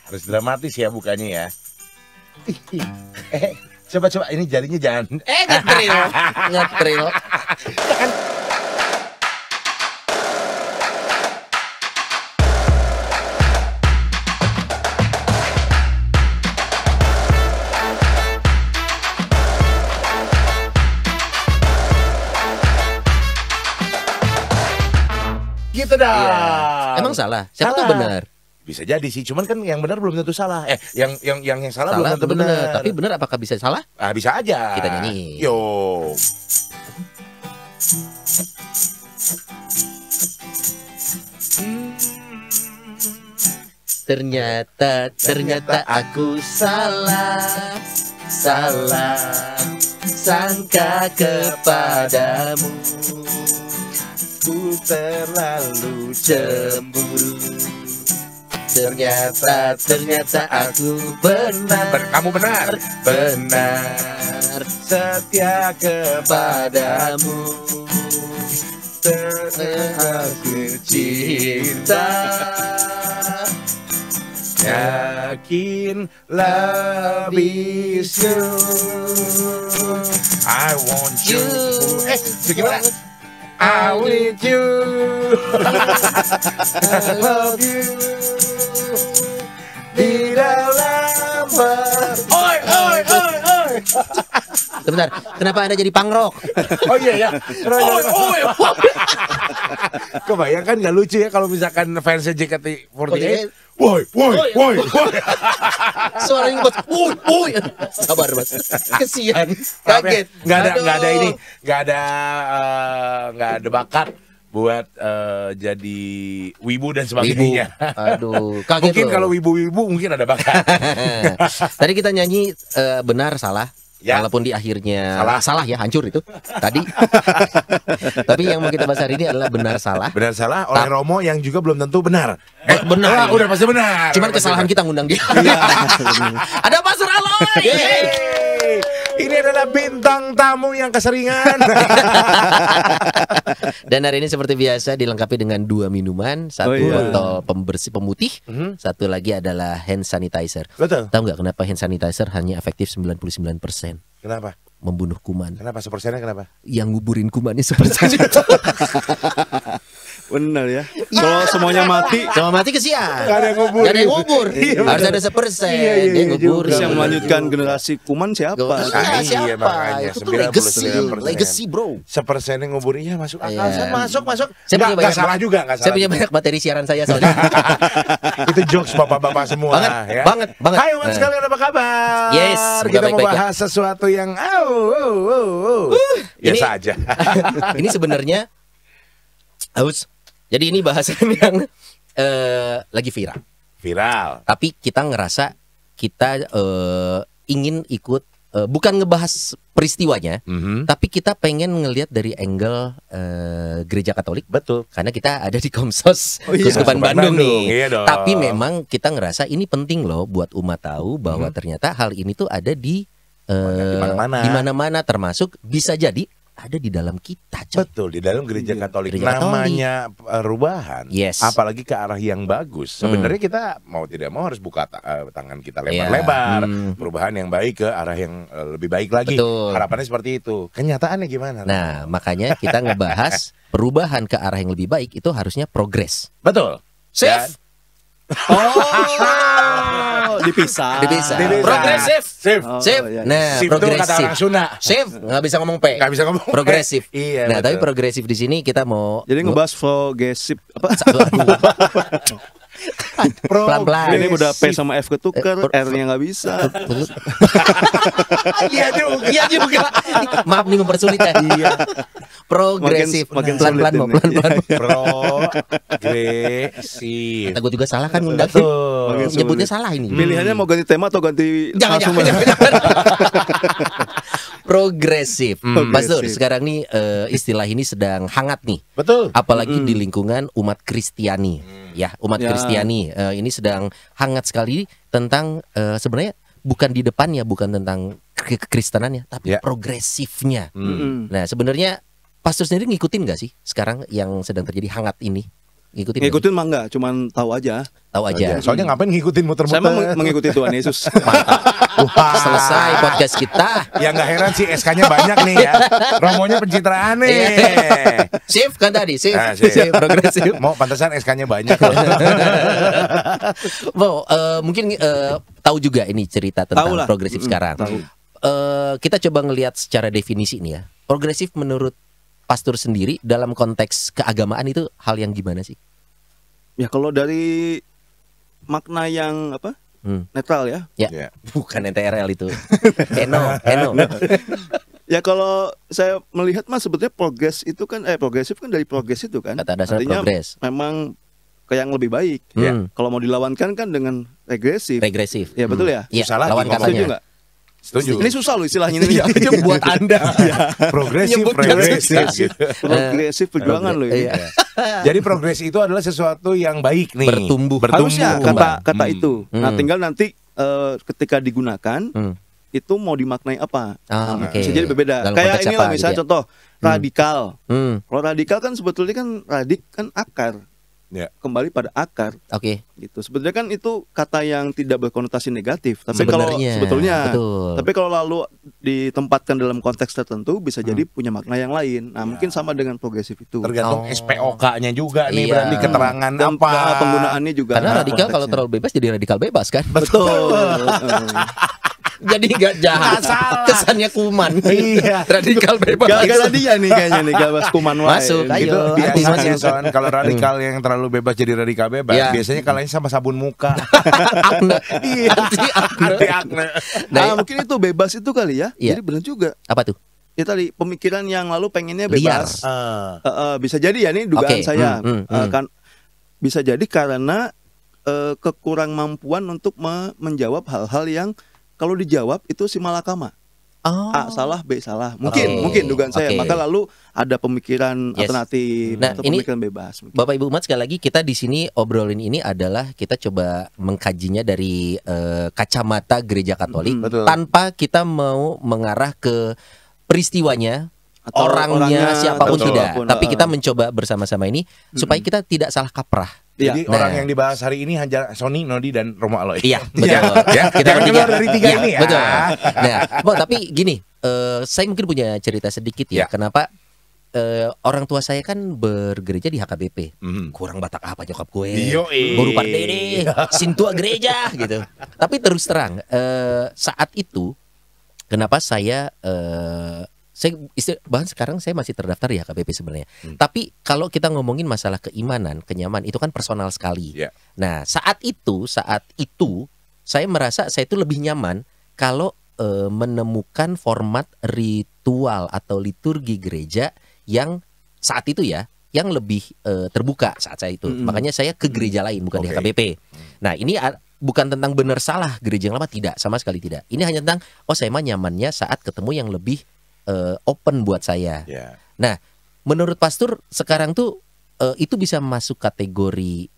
Harus dramatis ya bukannya ya. Coba ini jarinya jangan. Ngetril. Gitu dah. Iya. Emang salah? Siapa tuh benar? Bisa jadi sih, cuman kan yang benar belum tentu salah. Yang salah belum tentu benar. Tapi benar apakah bisa salah? Ah, bisa aja. Kita nyanyi. Yo. Ternyata aku salah sangka kepadamu. Ku terlalu Cemburu. Ternyata aku benar. Kamu benar. Benar Setia padamu. aku Cinta. Yakin love is you. I want you. Gimana? I with you. I love you. Di dalam oi. Sebentar, kenapa Anda jadi pangrok? Oh iya ya. Oi. Kebayang kan nggak lucu ya kalau misalkan fans JKT48. Woi. Suaranya bos, woi. Sabar mas, kesian, kaget. Nggak ada bakat buat jadi wibu dan sebagainya. Aduh, kaget. Mungkin kalau wibu-wibu mungkin ada bakat. Tadi kita nyanyi benar salah. Ya. Walaupun di akhirnya salah ya, hancur itu tadi. Tapi yang mau kita bahas hari ini adalah benar salah. Benar salah oleh Romo yang juga belum tentu benar. Benar. Udah pasti benar. Cuman kesalahan kita ngundang dia. Ada Pak Suraloy. Ini adalah bintang tamu yang keseringan. Dan hari ini seperti biasa dilengkapi dengan 2 minuman, 1 botol pembersih pemutih, 1 lagi adalah hand sanitizer. Betul. Tahu nggak kenapa hand sanitizer hanya efektif 99%? Kenapa? Membunuh kuman. Kenapa? Sepersennya kenapa? Yang nguburin kumannya seperti itu. Benar ya. Kalau semuanya mati, Sama mati kesian. Gak ada yang ngubur. Gak ada yang ngubur. Harus ada 1%. Dia nguburin. yang melanjutkan generasi kuman siapa? Iya, makanya, Itu tuh legacy. 99%. Legacy bro. Sepersennya nguburnya masuk akal. Iya. Masuk. Saya Salah juga. Saya punya banyak materi siaran saya soalnya. Itu jokes bapak-bapak semua. Banget. Hai umat sekalian, apa kabar? Yes, Kita mau baik-baik bahas sesuatu yang biasa aja. Ini sebenarnya jadi ini bahasan yang lagi viral. Tapi kita ngerasa kita ingin ikut bukan ngebahas peristiwanya, tapi kita pengen ngelihat dari angle gereja Katolik. Betul. Karena kita ada di Komsos iya. Keuskupan Bandung nih. Iya dong. Tapi memang kita ngerasa ini penting loh buat umat tahu bahwa ternyata hal ini tuh ada di di mana-mana, termasuk bisa jadi ada di dalam kita, coy. Betul, di dalam gereja Katolik. Gereja namanya perubahan. Yes. Apalagi ke arah yang bagus. Sebenarnya kita mau tidak mau harus buka tangan kita lebar-lebar. Perubahan yang baik ke arah yang lebih baik lagi. Betul. Harapannya seperti itu. Kenyataannya gimana? Nah, makanya kita ngebahas perubahan ke arah yang lebih baik itu harusnya progres. Betul. Safe. Dipisah. Progresif. Safe. Safe. Nah, Safe itu kata progresif. orang Sunda. Safe nggak bisa ngomong P. Nggak bisa ngomong P. Progresif. Iya, Nah, betul. tapi progresif di sini kita mau Jadi ngebahas progresif apa? Pelan-pelan. Ini udah P sama F ketuker, R-nya nggak bisa. Iya juga. Maaf nih mempersulit ya. Iya. Progresif. Makin Pelan-pelan sulit mau ini. pelan-pelan. Progresif. Kata gue juga salah kan ngundang. Betul. Nyebutnya salah ini. Pilihannya mau ganti tema atau ganti Jangan. Progresif. Pastor, Progresif. sekarang nih istilah ini sedang hangat nih. Betul. Apalagi di lingkungan umat Kristiani. Ya, umat Ya. Kristiani ini sedang hangat sekali tentang sebenarnya bukan di depannya, bukan tentang kekristenannya, tapi Ya. progresifnya. Nah, sebenarnya pastor sendiri ngikutin gak sih sekarang yang sedang terjadi hangat ini? Ngikutin. Ngikutin mah enggak, cuman tahu aja. Tahu aja. Soalnya ngapain ngikutin muter-muter? Saya mengikuti Tuhan Yesus. Wah. Selesai podcast kita. Ya nggak heran sih SK-nya banyak nih ya. Romonya pencitraan nih. Shift kan tadi, shift. Shift. Progresif. Mau pantesan SK-nya banyak. Wow, mungkin tahu juga ini cerita tentang Tahu lah. progresif sekarang. Tahu. Kita coba ngelihat secara definisi nih ya. Progresif menurut pastor sendiri dalam konteks keagamaan itu hal yang gimana sih? Ya kalau dari makna yang apa? Netral ya. Ya, bukan NTRL itu. Eno. Ya kalau saya melihat mas sebetulnya progresif kan dari progres itu kan. Kata dasar artinya progres. memang ke yang lebih baik. Hmm. Kalau mau dilawankan kan dengan regresif. Regresif. Ya betul ya. Iya, Susah lagi lawan ngomongnya. Setuju katanya. nggak? Setuju. Ini susah loh istilahnya ini. Itu buat Anda. Progresif, Nyebutnya progresif. susah. Gitu. Progresif perjuangan loh ini. Iya. Jadi progres itu adalah sesuatu yang baik nih. Bertumbuh. Harusnya berkembang. kata itu. Nah, Hmm. tinggal nanti ketika digunakan Hmm. itu mau dimaknai apa? Ah, Nah, oke. bisa jadi berbeda. Dalam Kayak konteks inilah apa misalnya gitu ya? contoh radikal. Hmm. Kalau radikal kan sebetulnya kan radik kan akar. Ya. Kembali pada akar Oke. gitu. Sebenarnya kan itu kata yang tidak berkonotasi negatif. Tapi Sebenarnya, sebetulnya betul. tapi kalau lalu ditempatkan dalam konteks tertentu bisa jadi punya makna yang lain. Nah, mungkin sama dengan progresif itu. Tergantung Oh. SPOK-nya juga nih Iya. berarti keterangan Dan apa. penggunaannya juga. Karena Nah, radikal kalau konteksnya. terlalu bebas jadi radikal bebas kan? Betul. Jadi nggak jahat. Nggak salah. Kesannya kuman. Iya. radikal bebas. Gara-gara dia nih kayaknya nih gabas kuman wae. Masuk, ayo. Itu anti biasanya masuk. soalnya kalau radikal yang terlalu bebas jadi radikal bebas Ya. biasanya kalahnya sama sabun muka. Akne. Iya. Anti akne. Anti akne. Nah, Mungkin itu bebas itu kali ya. Iya. Jadi benar juga. apa tuh? Ya tadi pemikiran yang lalu pengennya Liar. bebas. Bisa jadi ya ini dugaan Oke. saya. Hmm. Kan bisa jadi karena kekurang mampuan untuk menjawab hal-hal yang kalau dijawab itu si malakama. Oh. A salah, B salah. Oke. Mungkin dugaan saya. Oke. Maka lalu ada pemikiran Yes. alternatif Nah, atau ini pemikiran bebas. Mungkin. Bapak Ibu umat sekali lagi kita di sini obrolin ini adalah kita coba mengkajinya dari kacamata gereja Katolik Betul. tanpa kita mau mengarah ke peristiwanya, Atau orangnya siapapun betul. tidak. Apapun, Tapi kita mencoba bersama-sama ini supaya kita tidak salah kaprah. Jadi Iya. orang Nah. yang dibahas hari ini hanya Sony, Nodi dan Romo Aloy. Iya, betul. Ya, Kita jangan bertiga. keluar dari tiga Iya, ini ya. Betul. Nah, Bang, tapi gini, saya mungkin punya cerita sedikit ya. Ya. Kenapa orang tua saya kan bergereja di HKBP. Mhm. Kurang Batak apa nyokap gue. Yoi. Baru pardede, sintua gereja gitu. Tapi terus terang, saat itu kenapa bahkan sekarang saya masih terdaftar di HKBP sebenarnya. Tapi kalau kita ngomongin masalah keimanan, kenyaman itu kan personal sekali. Ya. Nah, saat itu saya merasa saya itu lebih nyaman kalau menemukan format ritual atau liturgi gereja yang saat itu ya, yang lebih terbuka saat saya itu. Makanya saya ke gereja lain bukan di Oke. HKBP. Nah, ini bukan tentang benar salah gereja yang lama, tidak, sama sekali tidak. Ini hanya tentang saya mah nyamannya saat ketemu yang lebih open buat saya. Ya. Nah, menurut pastor sekarang tuh itu bisa masuk kategori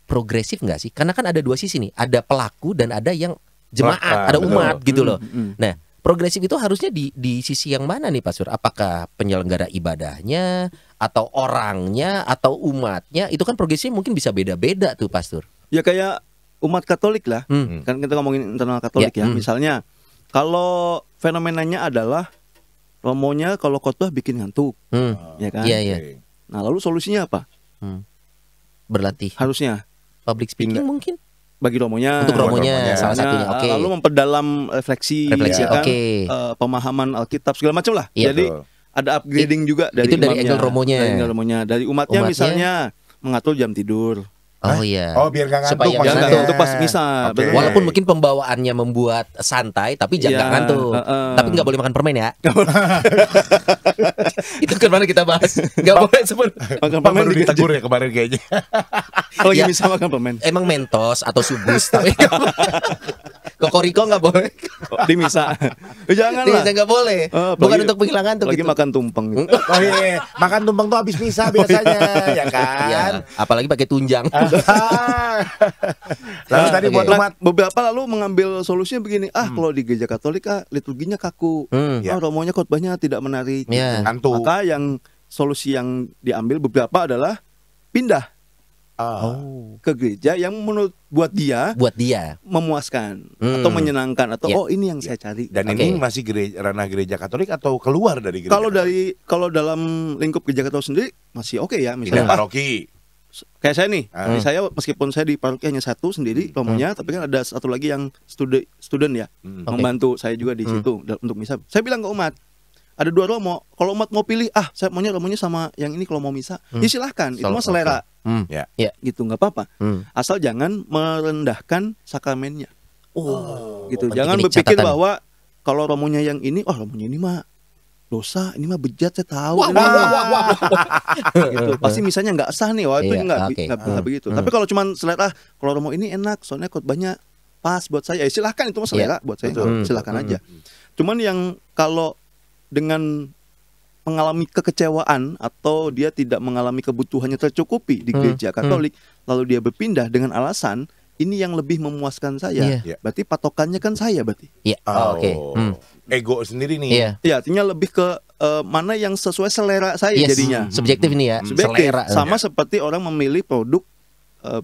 progresif nggak sih? Karena kan ada dua sisi nih, ada pelaku dan ada yang jemaat, Pelakar, ada betul. umat gitu loh. Mm-mm. Nah, progresif itu harusnya di sisi yang mana nih pastor? Apakah penyelenggara ibadahnya atau orangnya atau umatnya? Itu kan progresifnya mungkin bisa beda-beda tuh pastor. Ya kayak umat Katolik lah. Kan kita ngomongin internal Katolik Ya, ya. Misalnya kalau fenomenanya adalah romonya kalau khotbah bikin ngantuk, ya kan? Iya, iya. Oke. Nah, lalu solusinya apa? Berlatih Harusnya public speaking mungkin bagi romonya. untuk romonya romonya. salah satunya. Oke. Lalu memperdalam refleksi, Refleksi, ya kan? oke. Pemahaman Alkitab segala macam lah. Iya. Jadi Betul. ada upgrading juga dari Itu dari imamnya, angle romonya. Dari angle romonya. Dari umatnya Umatnya. misalnya mengatur jam tidur. Oh iya. Oh, biar nggak ngantuk Supaya Ya nggak enggak ngantuk. untuk pas misa. Oke. betul. Walaupun mungkin pembawaannya membuat santai, tapi jangan Iya, ngantuk. heeh. Tapi nggak boleh makan permen ya. Itu kemana kita bahas? Nggak boleh sebut. makan Pak permen baru dikit ditegur aja. ya kemarin kayaknya. Lagi Ya. bisa makan permen. Emang mentos atau subus tapi kokoriko nggak boleh. Di misa. Jangan lah. Nggak boleh. Bukan untuk penghilangan tuh Lagi gitu. makan tumpeng gitu. Oh iya, makan tumpeng tuh habis misa biasanya, ya kan? Iya, apalagi pakai tunjang. Lalu tadi oke. buat Nah, umat beberapa lalu mengambil solusinya begini. Kalau di gereja Katolik liturginya kaku. Ya. Romonya khotbahnya tidak menarik. Ya. gitu. Ngantuk. Maka yang solusi yang diambil beberapa adalah pindah ke gereja yang menurut buat dia memuaskan atau menyenangkan atau oh ini yang saya cari. Dan ini masih ranah gereja Katolik atau keluar dari gereja? Kalau dalam lingkup gereja Katolik sendiri masih oke ya, misalnya paroki. Kayak saya nih, saya meskipun saya di paroki hanya satu sendiri romonya, tapi kan ada satu lagi yang student ya, membantu saya juga di situ untuk misa. Saya bilang ke umat, ada 2 romo, kalau umat mau pilih, saya maunya romonya sama yang ini kalau mau misa, ya silahkan, itu mah selera, gitu nggak apa-apa, asal jangan merendahkan sakramennya, gitu, jangan berpikir bahwa kalau romonya yang ini, romonya ini mah dosa, ini mah bejat, saya tahu. Gitu. Pasti misalnya nggak sah nih, itu nggak begitu. Tapi kalau cuman selera, kalau romo ini enak, soalnya khotbahnya pas buat saya, silahkan, itu mah selera buat saya, silahkan aja. Cuman yang kalau dengan mengalami kekecewaan atau dia tidak mengalami kebutuhannya tercukupi di gereja Katolik, lalu dia berpindah dengan alasan ini yang lebih memuaskan saya, berarti patokannya kan saya berarti. Ego sendiri nih. Artinya lebih ke mana yang sesuai selera saya jadinya. Subjektif ini ya. Selera. Sama seperti orang memilih produk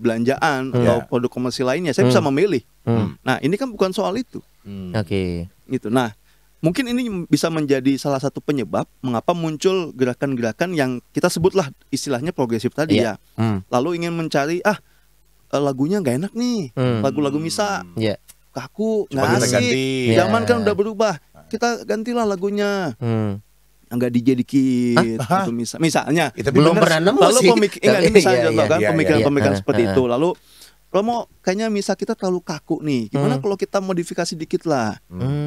belanjaan atau produk komersil lainnya, saya bisa memilih. Nah, ini kan bukan soal itu. Gitu. Nah, mungkin ini bisa menjadi salah satu penyebab mengapa muncul gerakan-gerakan yang kita sebutlah istilahnya progresif tadi ya. Lalu ingin mencari lagunya nggak enak nih, lagu-lagu misa kaku, nggak asik. Zaman kan udah berubah, kita gantilah lagunya. Enggak DJ dikit gitu, misalnya itu belum pernah nemu sih. Lalu pemikiran seperti itu. Lalu Romo, kayaknya misa kita terlalu kaku nih. Gimana kalau kita modifikasi dikit lah,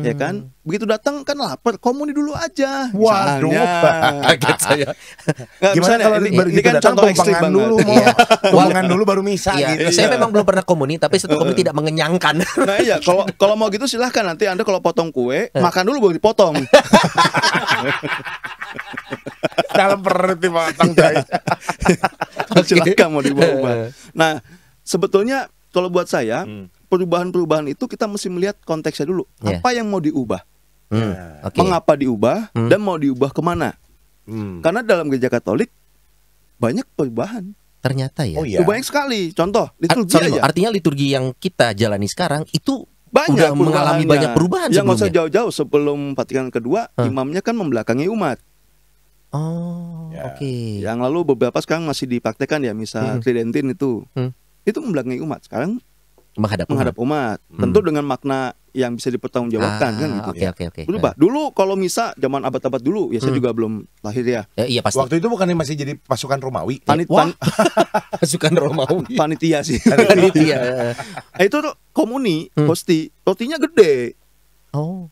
ya kan? Begitu datang kan lapar, komuni dulu aja. Waduh, kaget saya. Gimana kalau ini kan contoh ekstrim banget. Potongan dulu baru misa gitu. Saya memang belum pernah komuni, tapi satu komuni tidak mengenyangkan. Nah iya, kalau mau gitu silahkan, nanti Anda kalau potong kue, makan dulu baru dipotong. Dalam perut dipotong, coy. Silahkan mau dibawa. Nah, sebetulnya kalau buat saya perubahan-perubahan itu kita mesti melihat konteksnya dulu. Apa yang mau diubah? Mengapa diubah dan mau diubah kemana? Karena dalam gereja Katolik banyak perubahan. Ternyata ya. Banyak sekali. Contoh liturgi aja. Artinya liturgi yang kita jalani sekarang itu banyak mengalami banyak perubahan. Yang nggak usah jauh-jauh, sebelum Vatikan kedua imamnya kan membelakangi umat. Yang lalu beberapa sekarang masih dipraktekkan ya, misal Tridentin itu membelakangi umat, sekarang menghadap umat. Tentu dengan makna yang bisa dipertanggungjawabkan kan gitu. Berubah. Dulu kalau misa zaman abad-abad dulu, ya saya juga belum lahir ya. Iya pasti. Waktu itu bukannya masih jadi pasukan Romawi? Pasukan Romawi. Panitia sih. Panitia. Itu komuni, hosti, rotinya gede.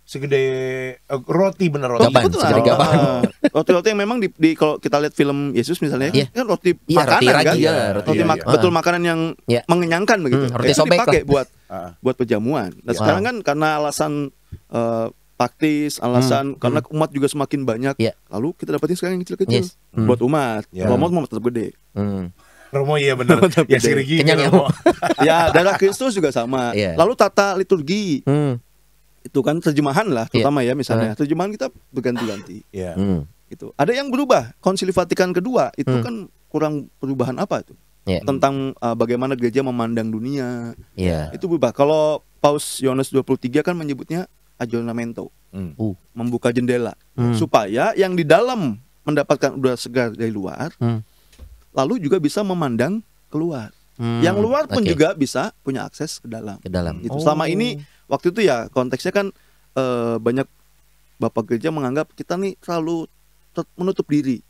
Segede roti, bener roti. Segede gaban. Roti-roti yang memang di kalau kita lihat film Yesus misalnya, kan roti makanan kan. Betul, makanan yang mengenyangkan begitu. Roti itu sobek dipakai buat perjamuan. Dan sekarang kan karena alasan praktis, alasan karena umat juga semakin banyak. Lalu kita dapatin sekarang yang kecil-kecil buat umat. Romo mau tetap gede. Romo iya benar. Ya sirgi. Kenyang ya, darah Kristus juga sama. Lalu tata liturgi. Itu kan terjemahan lah, terutama ya misalnya terjemahan kita berganti-ganti. Gitu. Ada yang berubah. Konsili Vatikan kedua itu kan kurang perubahan apa itu? Tentang bagaimana gereja memandang dunia. Itu berubah. Kalau Paus Yohanes 23 kan menyebutnya aggiornamento, membuka jendela supaya yang di dalam mendapatkan udara segar dari luar, lalu juga bisa memandang keluar. Yang luar pun juga bisa punya akses ke dalam. Gitu. Selama ini waktu itu ya konteksnya kan banyak bapak gereja menganggap kita nih terlalu menutup diri.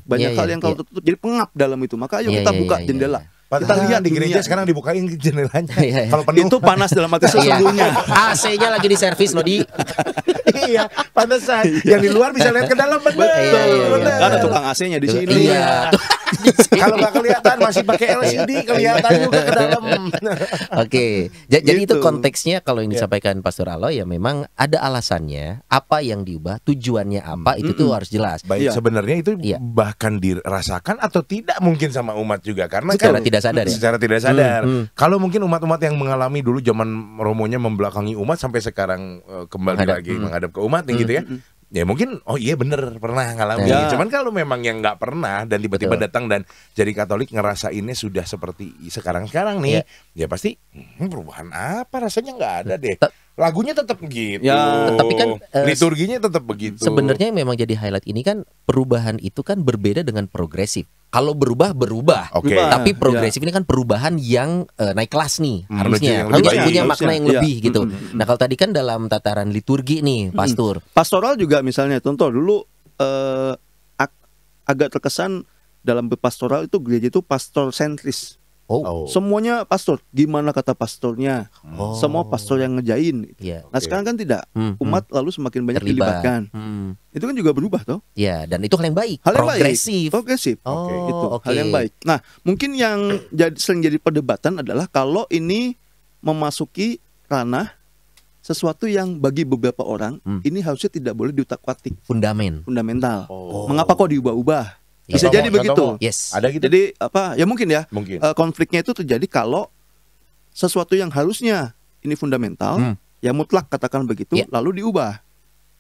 Banyak hal yang kalau tertutup jadi pengap dalam itu. Maka ayo kita buka jendela. Kita lihat di gereja sekarang dibukain jendelanya. Kalau penuh itu panas dalam arti sesungguhnya. AC-nya lagi di servis loh di. Iya, pantesan. Yang di luar bisa lihat ke dalam betul. Ada tukang AC-nya di sini. Kalau nggak kelihatan masih pakai LCD, kelihatan juga ke dalam. Jadi itu konteksnya kalau yang disampaikan Pastor Aloy ya memang ada alasannya. Apa yang diubah, tujuannya apa itu tuh harus jelas. Baik, sebenarnya itu bahkan dirasakan atau tidak mungkin sama umat juga karena secara tidak sadar ya. Secara tidak sadar. Kalau mungkin umat-umat yang mengalami dulu zaman Romonya membelakangi umat sampai sekarang kembali lagi menghadap ke umat gitu ya. Ya mungkin iya bener pernah ngalamin. Cuman kalau memang yang nggak pernah dan tiba-tiba datang dan jadi Katolik ngerasainnya sudah seperti sekarang nih, ya pasti perubahan apa rasanya nggak ada deh. Lagunya tetap begitu. Tapi kan liturginya tetap begitu. Sebenarnya memang jadi highlight ini kan perubahan itu kan berbeda dengan progresif. Kalau berubah, tapi progresif ini kan perubahan yang naik kelas nih harusnya punya makna yang lebih gitu. Nah kalau tadi kan dalam tataran liturgi nih, pastor. Pastoral juga misalnya, contoh dulu agak terkesan dalam berpastoral itu gereja itu pastor sentris. Semuanya pastor, gimana kata pastornya, semua pastor yang ngejain. Nah sekarang kan tidak, umat lalu semakin banyak dilibatkan. Itu kan juga berubah toh. Ya, dan itu hal yang baik, progresif. Itu hal yang baik. Nah mungkin yang sering jadi perdebatan adalah kalau ini memasuki ranah sesuatu yang bagi beberapa orang ini harusnya tidak boleh diutak-atik, fundamental. Mengapa kok diubah-ubah? Bisa jadi begitu. Ada gitu. Jadi mungkin konfliknya itu terjadi kalau sesuatu yang harusnya ini fundamental, ya mutlak katakan begitu, lalu diubah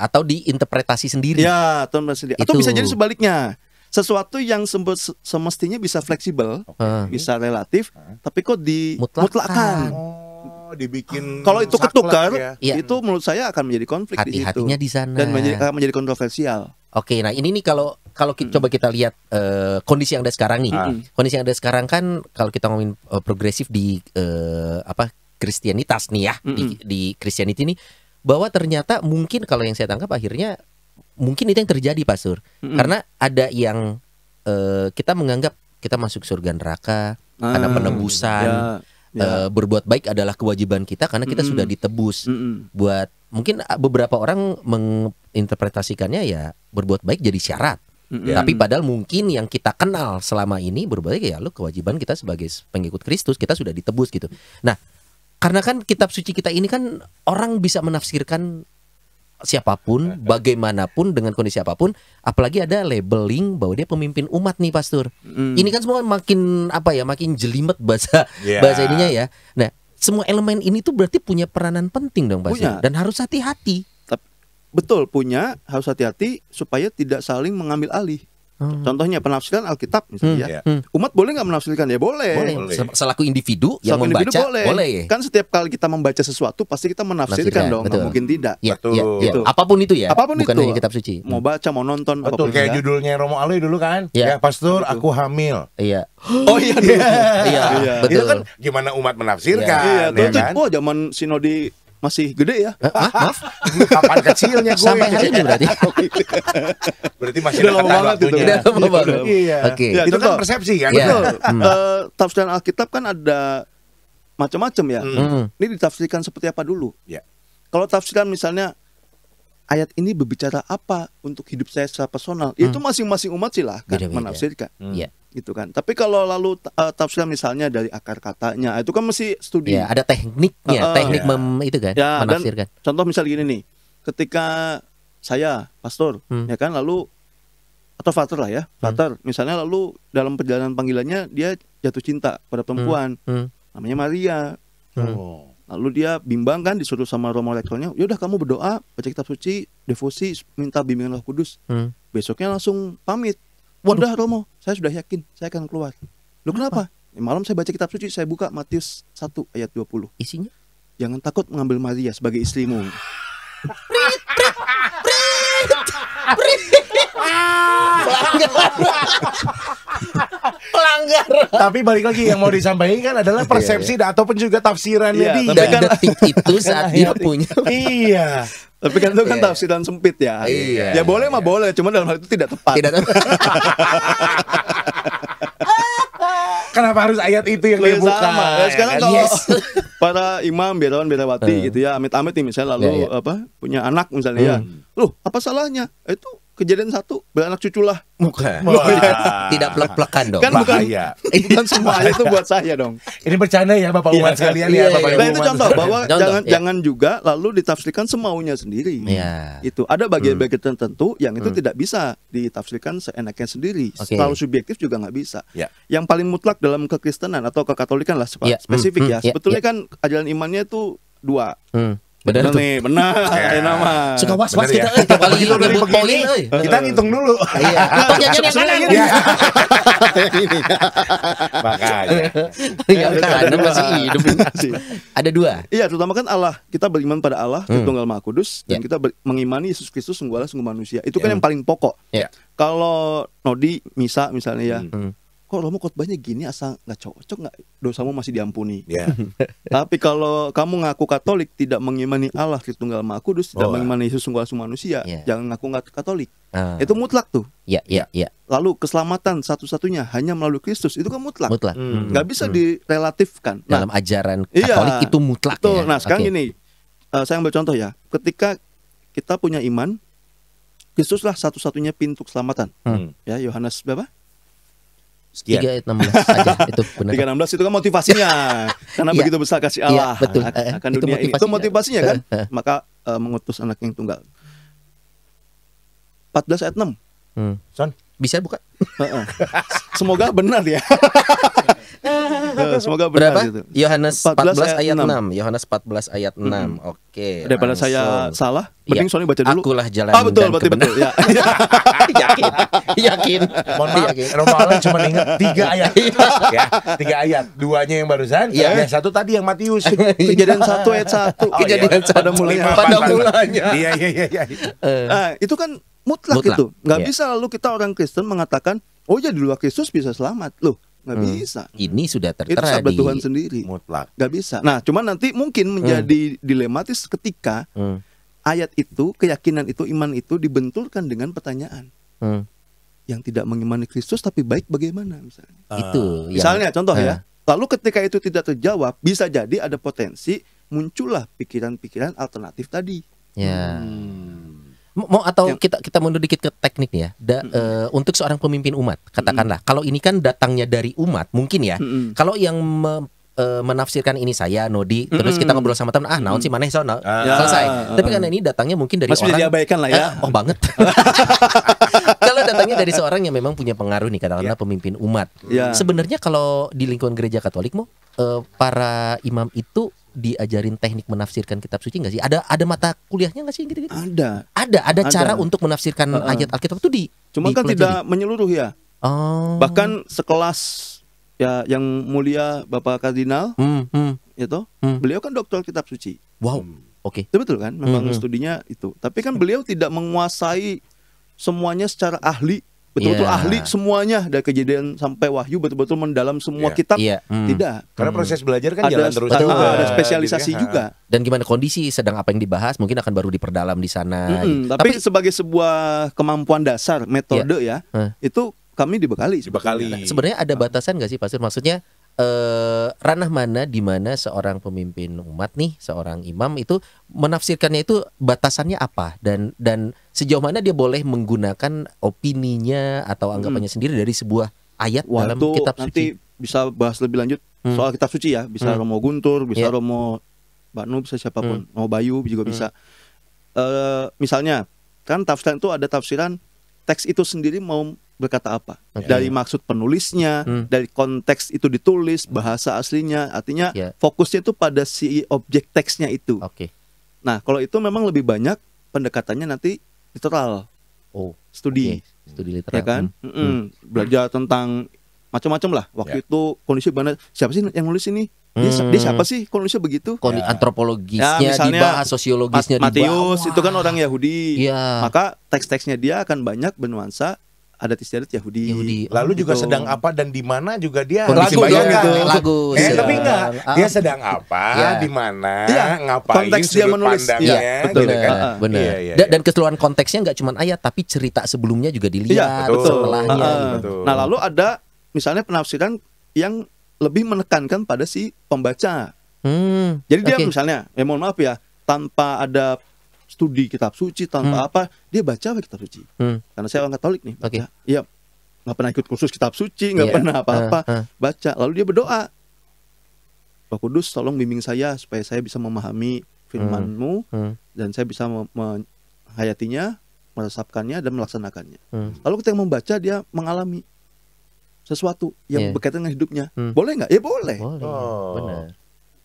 atau diinterpretasi sendiri. Atau bisa jadi sebaliknya. Sesuatu yang semestinya bisa fleksibel, bisa relatif, tapi kok dimutlakan. Dibikin kalau itu ketukar, itu menurut saya akan menjadi konflik di situ. Hati-hatinya di sana. Dan menjadi kontroversial. Oke, nah ini nih kalau coba kita lihat kondisi yang ada sekarang nih. Kondisi yang ada sekarang kan kalau kita ngomongin progresif di Kristianitas nih ya, di Christianity nih, bahwa ternyata mungkin kalau yang saya tangkap akhirnya mungkin itu yang terjadi, Pastor. Karena ada yang kita menganggap kita masuk surga neraka karena penebusan. Berbuat baik adalah kewajiban kita karena kita sudah ditebus. Buat mungkin beberapa orang menginterpretasikannya ya berbuat baik jadi syarat. Tapi padahal mungkin yang kita kenal selama ini berbuat baik ya lu kewajiban kita sebagai pengikut Kristus, kita sudah ditebus gitu. Nah, karena kan kitab suci kita ini kan orang bisa menafsirkan siapapun, bagaimanapun, dengan kondisi apapun, apalagi ada labeling bahwa dia pemimpin umat nih, Pastor. Ini kan semua makin makin jelimet bahasa ininya ya. Nah, semua elemen ini tuh berarti punya peranan penting dong, Pastor. Dan harus hati-hati. Betul, harus hati-hati supaya tidak saling mengambil alih. Contohnya penafsiran Alkitab misalnya. Umat boleh nggak menafsirkan? Ya boleh. Selaku individu yang membaca boleh. Kan setiap kali kita membaca sesuatu pasti kita menafsirkan dong. Nggak mungkin tidak. Betul. Apapun itu ya. Apapun bukan itu. hanya kitab suci. Mau baca, mau nonton. Betul. Kayak judulnya Romo Aloi dulu kan. Ya Pastor, aku hamil. Iya. Oh iya. Betul. Itu kan gimana umat menafsirkan. Iya. Zaman sinodi masih gede ya? Maaf? Kapan kecilnya gue? Sampai hari ini berarti? Berarti masih udah lama banget itu. Iya. Oke. Itu kan persepsi kan? Betul. Tafsiran Alkitab kan ada macam-macam ya. Ini ditafsirkan seperti apa dulu? Kalau tafsiran misalnya ayat ini berbicara apa untuk hidup saya secara personal, itu masing-masing umat silahkan menafsirkan. Gitu kan. Tapi kalau lalu tafsiran misalnya dari akar katanya, itu kan mesti studi. Ada tekniknya, itu kan menafsirkan. Contoh misal gini nih, ketika saya pastor, ya kan, lalu atau Father lah ya, Father misalnya, lalu dalam perjalanan panggilannya dia jatuh cinta pada perempuan, namanya Maria. Lalu dia bimbang kan, disuruh sama Romo Rektornya, yaudah kamu berdoa, baca kitab suci, devosi, minta bimbingan Roh Kudus. Besoknya langsung pamit. Waduh Romo, saya sudah yakin saya akan keluar. Loh kenapa? Malam saya baca kitab suci, saya buka Matius 1 ayat 20. Isinya? Jangan takut mengambil Maria sebagai istrimu. Pelanggar. Tapi balik lagi yang mau disampaikan kan adalah persepsi ataupun juga tafsirannya dia. Dan detik itu saat dia punya. Iya. Tapi kan itu kan tafsiran sempit ya. Ya boleh mah boleh, cuma dalam hal itu tidak tepat. Kenapa harus ayat itu yang dibuka? Ya, sekarang kalau para imam, biarawan, biarawati gitu ya, amit-amit nih misalnya lalu punya anak misalnya ya. Loh, apa salahnya? Itu Kejadian 1 beranak cucu lah. Bukan. Tidak plek-plekan dong. Kan bahaya. Bukan semua itu buat saya dong. Ini bercanda ya Bapak umat sekalian ya, Bapak Ibu. Nah, itu contoh bahwa jangan juga lalu ditafsirkan semaunya sendiri. Itu ada bagian-bagian tertentu yang itu tidak bisa ditafsirkan seenaknya sendiri. Terlalu subjektif juga nggak bisa. Yang paling mutlak dalam kekristenan atau kekatolikan lah spesifik ya. Sebetulnya kan ajaran imannya itu 2. Benar nih, benar. Ya. Nama. Suka was-was kita tiap kali nyebut poin kita ngitung dulu. Iya. Yang kanan. Ini. Makanya. Yang kanan masih hidup. Ada 2. Iya, terutama kan Allah. Kita beriman pada Allah, Tritunggal Maha Kudus, dan kita mengimani Yesus Kristus sungguh Allah, sungguh manusia. Itu kan yang paling pokok. Kalau Nodi, Misa misalnya ya. Kok Romo khotbahnya gini asal nggak cocok, nggak, dosamu masih diampuni. Tapi kalau kamu ngaku Katolik tidak mengimani Allah Tritunggal Maha Kudus, tidak mengimani Yesus sungguh Allah manusia, jangan ngaku nggak Katolik. Itu mutlak tuh. Lalu keselamatan satu-satunya hanya melalui Kristus, itu kan mutlak. Nggak bisa direlatifkan. Dalam ajaran Katolik itu mutlak. Betul. Nah sekarang gini, saya ambil contoh ya. Ketika kita punya iman, Kristuslah satu-satunya pintu keselamatan. Ya, Yohanes berapa? 3:16 aja itu benar. 3:16 itu kan motivasinya. Karena begitu besar kasih Allah akan dunia ini. Itu motivasinya kan? Maka mengutus anak yang tunggal. 14 ayat 6. Son, bisa buka? Semoga benar ya. Semoga benar. Berapa? Gitu. Yohanes 14 ayat 6. Yohanes 14 ayat 6. Oke. Daripada saya salah, mending Sony baca dulu. Akulah jalan betul, dan betul. Ya. Yakin. Mohon maaf, Romawi cuma ingat 3 ayat. Ya, 3 ayat. 2-nya yang barusan, yang 1 tadi yang Matius. Kejadian 1 ayat 1. Kejadian pada mulanya. Iya. Nah, itu kan mutlak. Itu. Nggak bisa lalu kita orang Kristen mengatakan, oh ya di luar Kristus bisa selamat. Loh, nggak bisa. Ini sudah tertera itu sahabat Tuhan sendiri. Mutlak. Nggak bisa. Nah, cuman nanti mungkin menjadi dilematis ketika ayat itu, keyakinan itu, iman itu dibenturkan dengan pertanyaan. Yang tidak mengimani Kristus tapi baik bagaimana misalnya. Itu. Misalnya contoh ya. Lalu ketika itu tidak terjawab, bisa jadi ada potensi muncullah pikiran-pikiran alternatif tadi. Ya. Mau atau kita mundur dikit ke teknik ya. Untuk seorang pemimpin umat, katakanlah kalau ini kan datangnya dari umat, mungkin ya. Kalau yang menafsirkan ini saya Nodi, terus kita ngobrol sama teman, naon sih maneh sono. Selesai. Tapi karena ini datangnya mungkin dari orang diabaikan lah ya. Oh banget. Kalau datangnya dari seorang yang memang punya pengaruh nih, katakanlah pemimpin umat. Sebenarnya kalau di lingkungan gereja Katolik para imam itu diajarin teknik menafsirkan kitab suci nggak sih? Ada mata kuliahnya nggak sih gitu? Ada cara untuk menafsirkan ayat Alkitab itu Cuma kan tidak menyeluruh ya. Bahkan sekelas ya yang mulia Bapak Kardinal itu beliau kan doktor kitab suci. Wow. Oke. Itu betul kan? Memang studinya itu. Tapi kan beliau tidak menguasai semuanya secara ahli. Betul-betul ahli semuanya dari Kejadian sampai Wahyu, betul-betul mendalam semua kitab. Tidak. Karena proses belajar kan jalan terus. Ada spesialisasi juga. Dan gimana kondisi sedang apa yang dibahas mungkin akan baru diperdalam di sana. Tapi sebagai sebuah kemampuan dasar metode itu kami dibekali. Sebenarnya ada batasan nggak sih Pastor? Maksudnya ranah mana di mana seorang pemimpin umat nih, seorang imam itu menafsirkannya itu batasannya apa dan sejauh mana dia boleh menggunakan opininya atau anggapannya sendiri dari sebuah ayat dalam kitab suci. Nanti bisa bahas lebih lanjut soal kitab suci ya, bisa Romo Guntur, bisa Romo Banu, bisa siapapun, Romo Bayu juga bisa. Misalnya kan tafsiran itu ada tafsiran teks itu sendiri mau berkata apa, dari maksud penulisnya, dari konteks itu ditulis, bahasa aslinya, artinya fokusnya itu pada si objek teksnya itu. Nah kalau itu memang lebih banyak pendekatannya nanti literal, studi literal, ya kan, belajar tentang macam-macam lah. Waktu itu kondisi mana, siapa sih yang nulis ini? Dia siapa sih kalau nulisnya begitu? Antropologisnya dibahas, sosiologisnya Matius dibahas. itu kan orang Yahudi, maka teks-teksnya dia akan banyak bernuansa adat istiadat Yahudi. Lalu juga sedang apa dan di mana juga dia lagu. Tapi enggak, dia sedang apa, di mana, ngapain, konteks dia menulis. Betul kan? Benar. Dan keseluruhan konteksnya enggak cuma ayat tapi cerita sebelumnya juga dilihat setelahnya. Nah, lalu ada misalnya penafsiran yang lebih menekankan pada si pembaca. Jadi dia misalnya, mohon maaf ya, tanpa ada studi kitab suci, tanpa apa, dia baca kitab suci. Karena saya orang Katolik nih, baca. Iya, nggak pernah ikut kursus kitab suci, nggak pernah apa-apa, baca. Lalu dia berdoa, Roh Kudus tolong bimbing saya supaya saya bisa memahami firman-Mu dan saya bisa menghayatinya, meresapkannya dan melaksanakannya. Lalu ketika membaca dia mengalami sesuatu yang berkaitan dengan hidupnya. Boleh nggak? Ya boleh. Benar.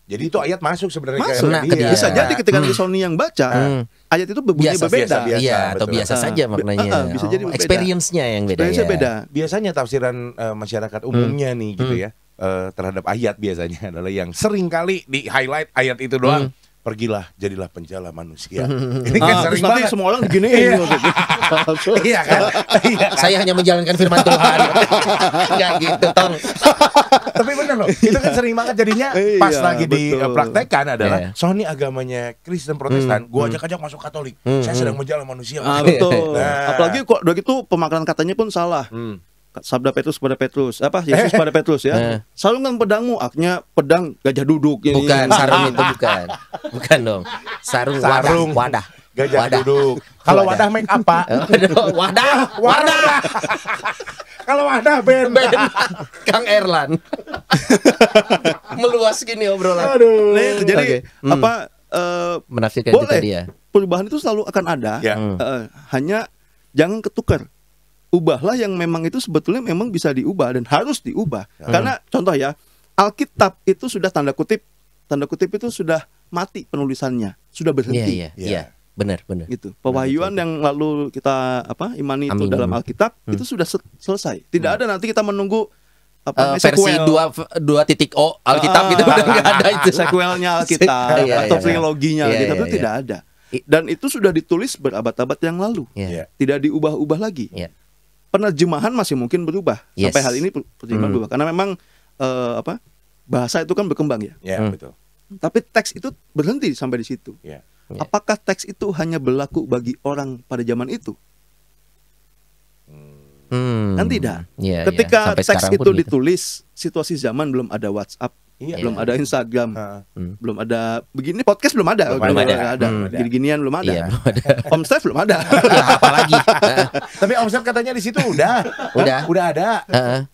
Jadi itu ayat masuk sebenarnya ke dia. Bisa jadi ketika Sony yang baca, ayat itu berbunyi berbeda. Iya, atau biasa saja maknanya. Bisa jadi berbeda. Experience-nya yang beda. Experience-nya beda. Biasanya tafsiran masyarakat umumnya nih gitu ya. Terhadap ayat biasanya adalah yang sering kali di highlight ayat itu doang. Pergilah, jadilah penjala manusia. Ini kan sering banget. Semua orang diginiin. Iya kan? Saya hanya menjalankan firman Tuhan. Enggak gitu, Tong. Tapi benar loh, itu kan sering banget jadinya pas lagi dipraktekkan adalah Sony agamanya Kristen Protestan, gua ajak-ajak masuk Katolik. Saya sedang menjala manusia. Betul. Apalagi kok udah gitu pemakaran katanya pun salah. Sabda Petrus pada Petrus, Yesus pada Petrus ya. Sarungkan pedangmu, aknya pedang gajah duduk. Bukan, sarung itu bukan dong. Sarung wadah. Gajah duduk. Kalau wadah make apa? Wadah. Kalau wadah band. Kang Erlan. Meluas gini obrolan. Nah, itu jadi menafsirkan boleh, itu dia. Perubahan itu selalu akan ada. Hanya jangan ketukar. Ubahlah yang memang itu sebetulnya memang bisa diubah dan harus diubah. Karena contoh ya, Alkitab itu sudah tanda kutip itu sudah mati penulisannya, sudah berhenti. Iya. Benar. Gitu. Pewahyuan yang lalu kita imani itu dalam Alkitab itu sudah selesai. Tidak ada nanti kita menunggu versi 2.0 Alkitab gitu udah enggak ada itu. Sequelnya Alkitab atau triloginya Alkitab itu tidak ada. Dan itu sudah ditulis berabad-abad yang lalu. Tidak diubah-ubah lagi. Penerjemahan masih mungkin berubah. Sampai hal ini penerjemahan berubah karena memang bahasa itu kan berkembang ya. Betul. Tapi teks itu berhenti sampai di situ. Apakah teks itu hanya berlaku bagi orang pada zaman itu? Kan tidak. Ketika teks itu ditulis, situasi zaman belum ada WhatsApp, belum ada Instagram, belum ada begini podcast belum ada. Gini-ginian belum ada. Om Stef belum ada. Apalagi. Tapi Om Stef katanya di situ udah ada.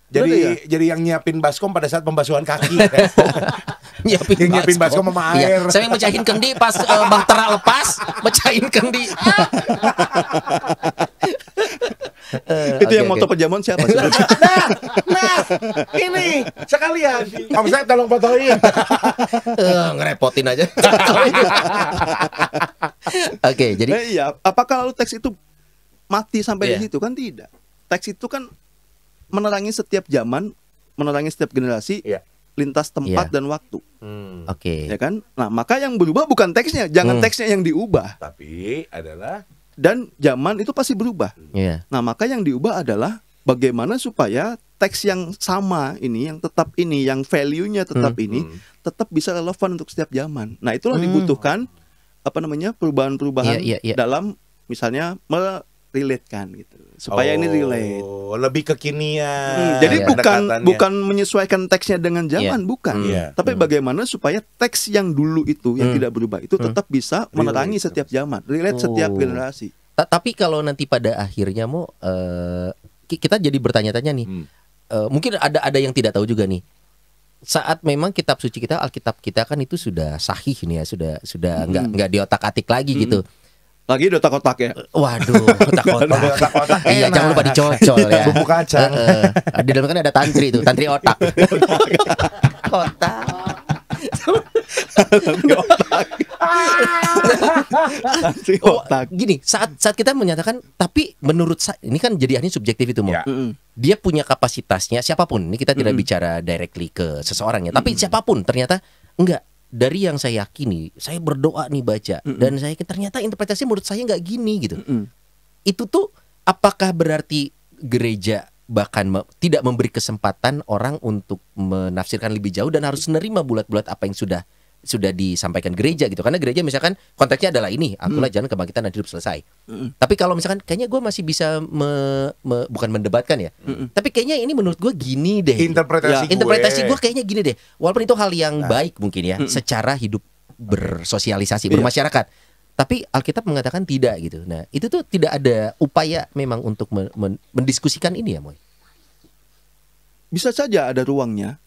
Jadi yang nyiapin baskom pada saat pembasuhan kaki. Nyiapin baskom sama air. Saya yang mecahin kendi pas bahtera lepas, mecahin kendi. Itu yang moto penjamuan siapa sih? Nah, ini sekalian. Om Stef tolong fotoin. Ngerepotin aja. Oke, jadi apakah lalu teks itu mati sampai di situ? Kan tidak. Teks itu kan menerangi setiap zaman, menerangi setiap generasi, lintas tempat dan waktu. Ya kan? Nah, maka yang berubah bukan teksnya, jangan teksnya yang diubah. Tapi adalah dan zaman itu pasti berubah. Nah, maka yang diubah adalah bagaimana supaya teks yang sama ini, yang tetap ini, yang value-nya tetap ini, tetap bisa relevan untuk setiap zaman. Nah, itulah dibutuhkan perubahan-perubahan dalam misalnya merelatekan gitu. Supaya ini relate. Lebih kekinian. Jadi bukan menyesuaikan teksnya dengan zaman, bukan. Tapi bagaimana supaya teks yang dulu itu yang tidak berubah itu tetap bisa menerangi setiap zaman, relate setiap generasi. Tapi kalau nanti pada akhirnya kita jadi bertanya-tanya nih. Mungkin ada yang tidak tahu juga nih. Saat memang kitab suci kita, Alkitab kita kan itu sudah sahih nih ya, sudah enggak diotak-atik lagi gitu. Lagi di otak-otak ya. Waduh, otak-otak. Iya, jangan lupa dicocol ya. Bumbu kacang. Di dalam kan ada tantri itu, tantri otak. Otak. Gini, saat kita menyatakan, tapi menurut saya ini kan jadi ahli subjektif itu mau. Dia punya kapasitasnya siapapun. Ini kita tidak bicara directly ke seseorang ya, tapi siapapun ternyata enggak. Dari yang saya yakini, saya berdoa nih baca dan saya ternyata interpretasi menurut saya nggak gini gitu. Itu tuh apakah berarti gereja bahkan tidak memberi kesempatan orang untuk menafsirkan lebih jauh dan harus menerima bulat-bulat apa yang sudah disampaikan gereja gitu? Karena gereja misalkan konteksnya adalah ini, akulah jalan kebangkitan dan hidup selesai. Tapi kalau misalkan kayaknya gue masih bisa bukan mendebatkan ya, tapi kayaknya ini menurut gue gini deh. Interpretasi gue kayaknya gini deh. Walaupun itu hal yang baik mungkin ya, secara hidup bersosialisasi, bermasyarakat. Tapi Alkitab mengatakan tidak gitu. Nah, itu tuh tidak ada upaya memang untuk mendiskusikan ini ya, Moy. Bisa saja ada ruangnya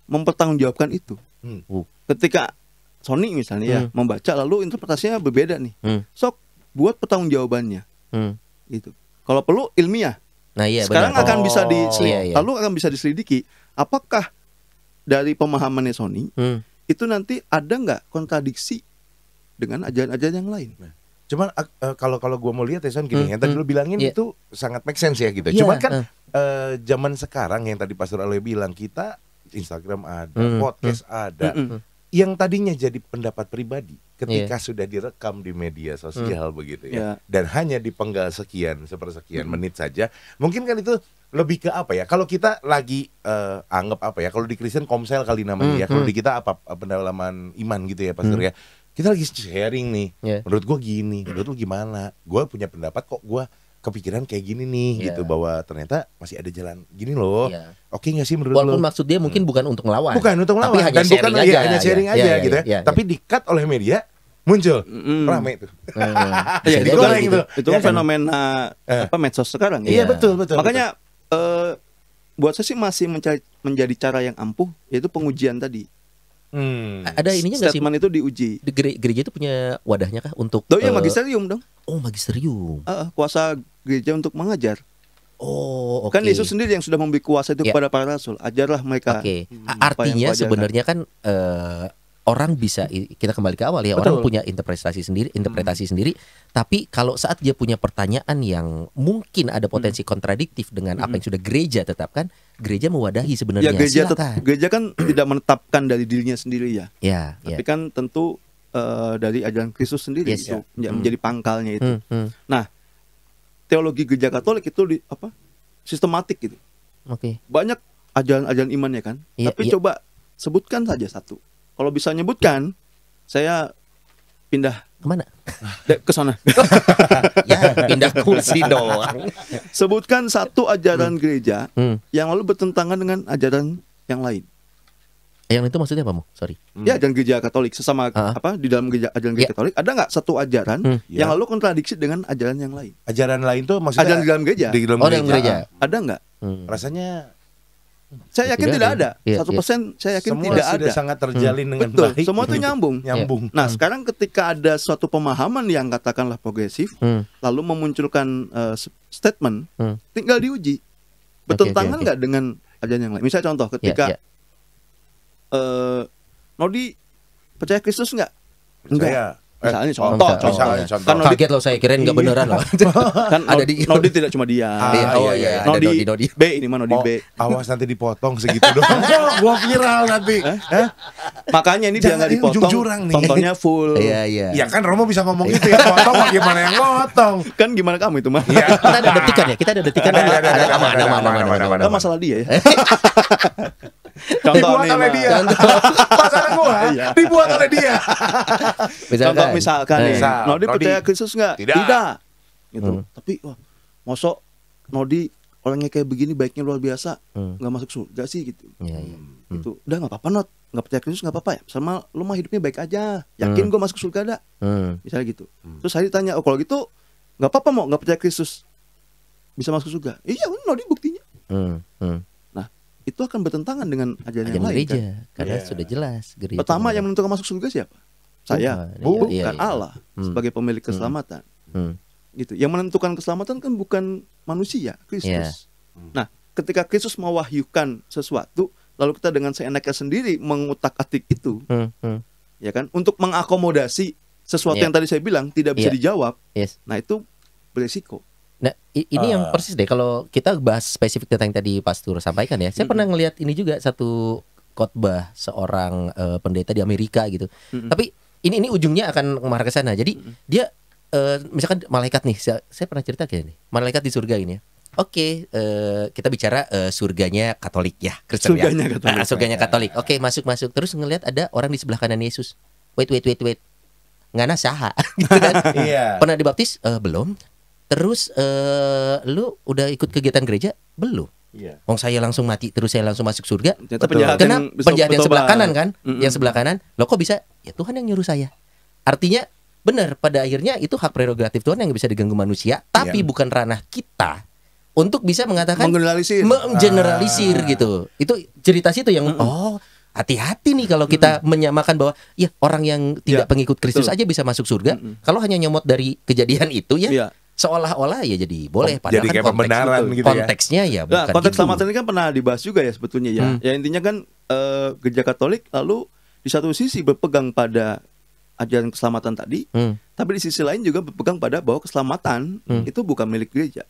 mempertanggungjawabkan itu. Ketika Sony misalnya membaca lalu interpretasinya berbeda nih. Sok buat pertanggungjawabannya. Gitu. Kalau perlu ilmiah. Nah, iya, sekarang benar. akan lalu akan bisa diselidiki apakah dari pemahamannya Sony itu nanti ada nggak kontradiksi dengan ajaran-ajaran yang lain? Cuman kalau gue mau lihat ya Son gini, yang tadi lu bilangin itu sangat make sense ya gitu. Cuman kan zaman sekarang yang tadi Pastor Ale bilang, kita Instagram ada, podcast ada, yang tadinya jadi pendapat pribadi ketika sudah direkam di media sosial begitu ya, dan hanya dipenggal sekian sepersekian menit saja, mungkin kan itu lebih ke apa ya? Kalau kita lagi anggap apa ya? Kalau di Kristen komsel kali namanya ya. Kalau di kita apa pendalaman iman gitu ya Pastor ya. Kita lagi sharing nih. Menurut gue gini, menurut lu gimana? Gue punya pendapat kok, gue kepikiran kayak gini nih gitu, bahwa ternyata masih ada jalan gini loh. Oke nggak sih menurut walaupun lu? maksud dia mungkin bukan untuk melawan. Bukan untuk melawan. Tapi hanya dan sharing bukan aja. hanya sharing aja gitu ya. Tapi di-cut oleh media, muncul rame itu. Itu kan fenomena medsos sekarang ya. Iya betul. Makanya buat saya sih masih menjadi cara yang ampuh, yaitu pengujian tadi. Ada ininya nggak sih? Statement itu diuji. Gereja itu punya wadahnya kah untuk? Iya magisterium dong. Oh magisterium. Kuasa gereja untuk mengajar. Oh, Kan Yesus sendiri yang sudah memberi kuasa itu kepada para rasul. Ajarlah mereka. Artinya sebenarnya kan orang bisa, kita kembali ke awal ya, orang punya interpretasi sendiri. Tapi kalau saat dia punya pertanyaan yang mungkin ada potensi kontradiktif dengan apa yang sudah gereja tetapkan, gereja mewadahi sebenarnya. Ya, gereja kan tidak menetapkan dari dirinya sendiri ya. Tapi kan tentu dari ajaran Kristus sendiri itu menjadi pangkalnya itu. Nah, teologi gereja Katolik itu sistematik gitu. Banyak ajaran-ajaran imannya kan. Tapi coba sebutkan saja satu. Kalau bisa nyebutkan, saya pindah kemana? Ke sana. Ya, pindah kursi doang. Sebutkan satu ajaran gereja yang lalu bertentangan dengan ajaran yang lain. Yang itu maksudnya apa, Mo? Sorry. Ya, ajaran gereja Katolik sesama di dalam ajaran gereja Katolik ada nggak satu ajaran yang lalu kontradiksi dengan ajaran yang lain? Ajaran lain tuh maksudnya ajaran di dalam gereja. Dalam gereja. Ada nggak? Rasanya saya yakin tidak ada. 1% saya yakin semua tidak sudah ada. Sangat terjalin dengan betul, baik. semua itu nyambung. Nah, sekarang ketika ada suatu pemahaman yang katakanlah progresif, lalu memunculkan statement, tinggal diuji. Bertentangan nggak dengan ajaran yang lain? Misalnya contoh ketika Nodi percaya Kristus nggak? Enggak. Misalnya contoh. Kan kaget loh, saya kirain nggak beneran loh. Kan ada di Nodi tidak cuma dia. Nodi B, ini mah Nodi B. Awas nanti dipotong segitu doang. Gua viral nanti. Makanya ini dia nggak dipotong. Tontonnya full. Iya. Ya kan Romo bisa ngomong gitu ya, potong gimana yang ngotong. Kan gimana kamu itu mah? Kita ada detikan ya, kita ada detikan. Ada masalah dia ya. Contoh dibuat oleh dia. Pasangan gua dibuat oleh dia. Contoh misalkan nih, Nodi percaya Kristus nggak? Tidak. Gitu. Tapi mosok Nodi orangnya kayak begini, baiknya luar biasa, nggak masuk surga sih gitu. Itu udah nggak apa-apa, Not, nggak percaya Kristus nggak apa-apa ya, sama lu mah hidupnya baik aja, yakin gue masuk surga dah. Misalnya gitu. Terus saya ditanya, kalau gitu nggak apa-apa, mau nggak percaya Kristus bisa masuk surga? Iya, Nodi buktinya. Itu akan bertentangan dengan ajaran yang lain gereja, kan? Karena sudah jelas gereja. Pertama yang menentukan masuk surga siapa? Saya, bukan Allah sebagai pemilik keselamatan. Gitu. Yang menentukan keselamatan kan bukan manusia, Kristus. Nah, ketika Kristus mewahyukan sesuatu, lalu kita dengan seenaknya sendiri mengutak-atik itu, ya kan, untuk mengakomodasi sesuatu yang tadi saya bilang tidak bisa dijawab. Nah, itu beresiko. Nah, ini yang persis deh kalau kita bahas spesifik tentang yang tadi Pastor sampaikan ya. Saya pernah ngelihat ini juga, satu khotbah seorang pendeta di Amerika gitu. Tapi ini ujungnya akan mengarah ke sana. Jadi dia misalkan malaikat nih, saya pernah cerita kayak nih. Malaikat di surga ini ya. Oke, kita bicara surganya Katolik ya, Kristen ya. Katolik. Surganya Katolik. Oke, masuk. Terus ngelihat ada orang di sebelah kanan Yesus. Wait. Ngana saha gitu kan. Pernah dibaptis? Belum. Terus lu udah ikut kegiatan gereja? Belum. Wong saya langsung mati, terus saya langsung masuk surga. Kenapa? Penjahat yang sebelah kanan kan? Yang sebelah kanan. Loh kok bisa? Ya Tuhan yang nyuruh saya. Artinya benar, pada akhirnya itu hak prerogatif Tuhan yang bisa diganggu manusia, tapi bukan ranah kita untuk bisa mengatakan menggeneralisir gitu. Itu cerita situ yang hati-hati nih kalau kita menyamakan bahwa ya orang yang tidak pengikut Kristus aja bisa masuk surga. Kalau hanya nyomot dari kejadian itu ya seolah-olah ya jadi boleh, padahal jadi kan pembenaran gitu konteksnya ya bukan. Konteks keselamatan ini kan pernah dibahas juga ya sebetulnya ya. Ya intinya kan gereja Katolik lalu di satu sisi berpegang pada ajaran keselamatan tadi, tapi di sisi lain juga berpegang pada bahwa keselamatan itu bukan milik gereja.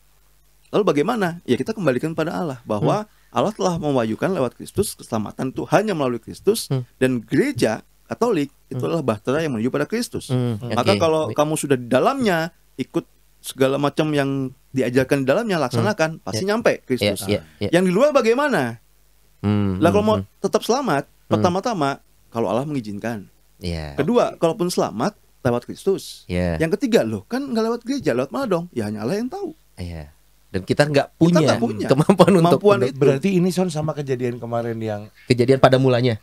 Lalu bagaimana? Ya kita kembalikan pada Allah, bahwa Allah telah mewahyukan lewat Kristus keselamatan itu hanya melalui Kristus, dan gereja Katolik itu adalah bahtera yang menuju pada Kristus. Maka kalau kamu sudah di dalamnya, ikut segala macam yang diajarkan di dalamnya, laksanakan, pasti nyampe Kristus. Yang di luar bagaimana? Lah kalau mau tetap selamat, pertama-tama kalau Allah mengizinkan. Kedua, kalaupun selamat lewat Kristus. Yang ketiga, loh kan nggak lewat gereja, lewat mana dong? Ya hanya Allah yang tahu. Dan kita nggak punya kemampuan untuk itu. Berarti ini sama kejadian kemarin yang kejadian pada mulanya.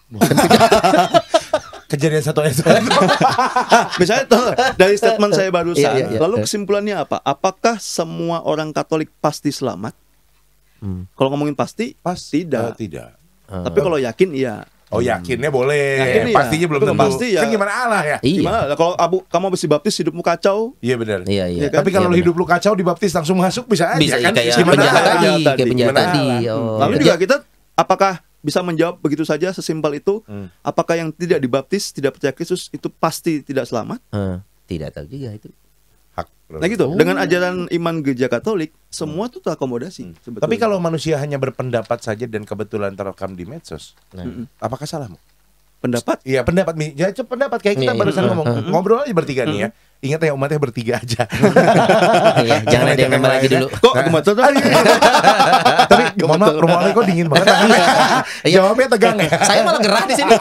Kejadian 1 ayat. Misalnya dari statement saya barusan, lalu kesimpulannya apa? Apakah semua orang Katolik pasti selamat? Kalau ngomongin pasti tidak. Tidak. Tapi kalau yakin iya. Oh, yakinnya boleh. Yakin pastinya belum tentu. Pasti ya. Kan gimana Allah ya? Gimana? Kalau kamu habis dibaptis hidupmu kacau. Iya benar. Iya kan? Tapi kalau hidup lu kacau dibaptis langsung masuk bisa aja bisa, kan? Kayak penjahat tadi. Lalu juga kita apakah bisa menjawab begitu saja sesimpel itu? Apakah yang tidak dibaptis, tidak percaya Kristus itu pasti tidak selamat? Tidak tahu juga itu. Hak. Nah gitu. Dengan ajaran iman gereja Katolik, semua itu terakomodasi. Tapi kalau manusia hanya berpendapat saja dan kebetulan terekam di medsos, apakah salah? Pendapat? Iya pendapat nih. Ya pendapat kayak kita barusan ngobrol aja bertiga nih ya. Ingat ya umatnya bertiga aja. Jangan ada yang nambah lagi dulu. Kok gemeter tuh? Tapi mohon maaf, rumahnya kok dingin banget. Jawabnya tegang ya. Saya malah gerah di sini.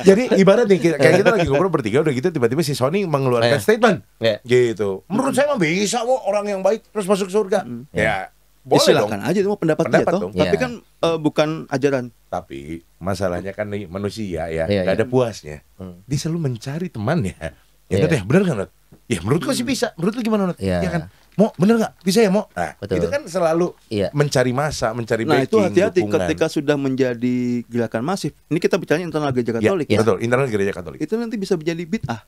Jadi ibarat nih kayak kita lagi ngobrol bertiga udah gitu tiba-tiba si Sony mengeluarkan statement. Gitu. Menurut saya mah bisa kok orang yang baik terus masuk surga. Ya boleh silakan dong. Aja itu mau pendapat dia dong. Tapi kan bukan ajaran. Tapi masalahnya kan nih manusia ya gak ada puasnya. Dia selalu mencari temannya. Ya Nut ya bener kan Nut? Ya menurutku sih bisa. Menurut lu gimana Nut? Ya kan? Mau bener gak? Bisa ya mau? Nah itu kan selalu mencari masa, mencari backing. Nah itu hati-hati ketika sudah menjadi gerakan masif. Ini kita bicaranya internal gereja Katolik. Betul, internal gereja Katolik. Itu nanti bisa menjadi bid'ah.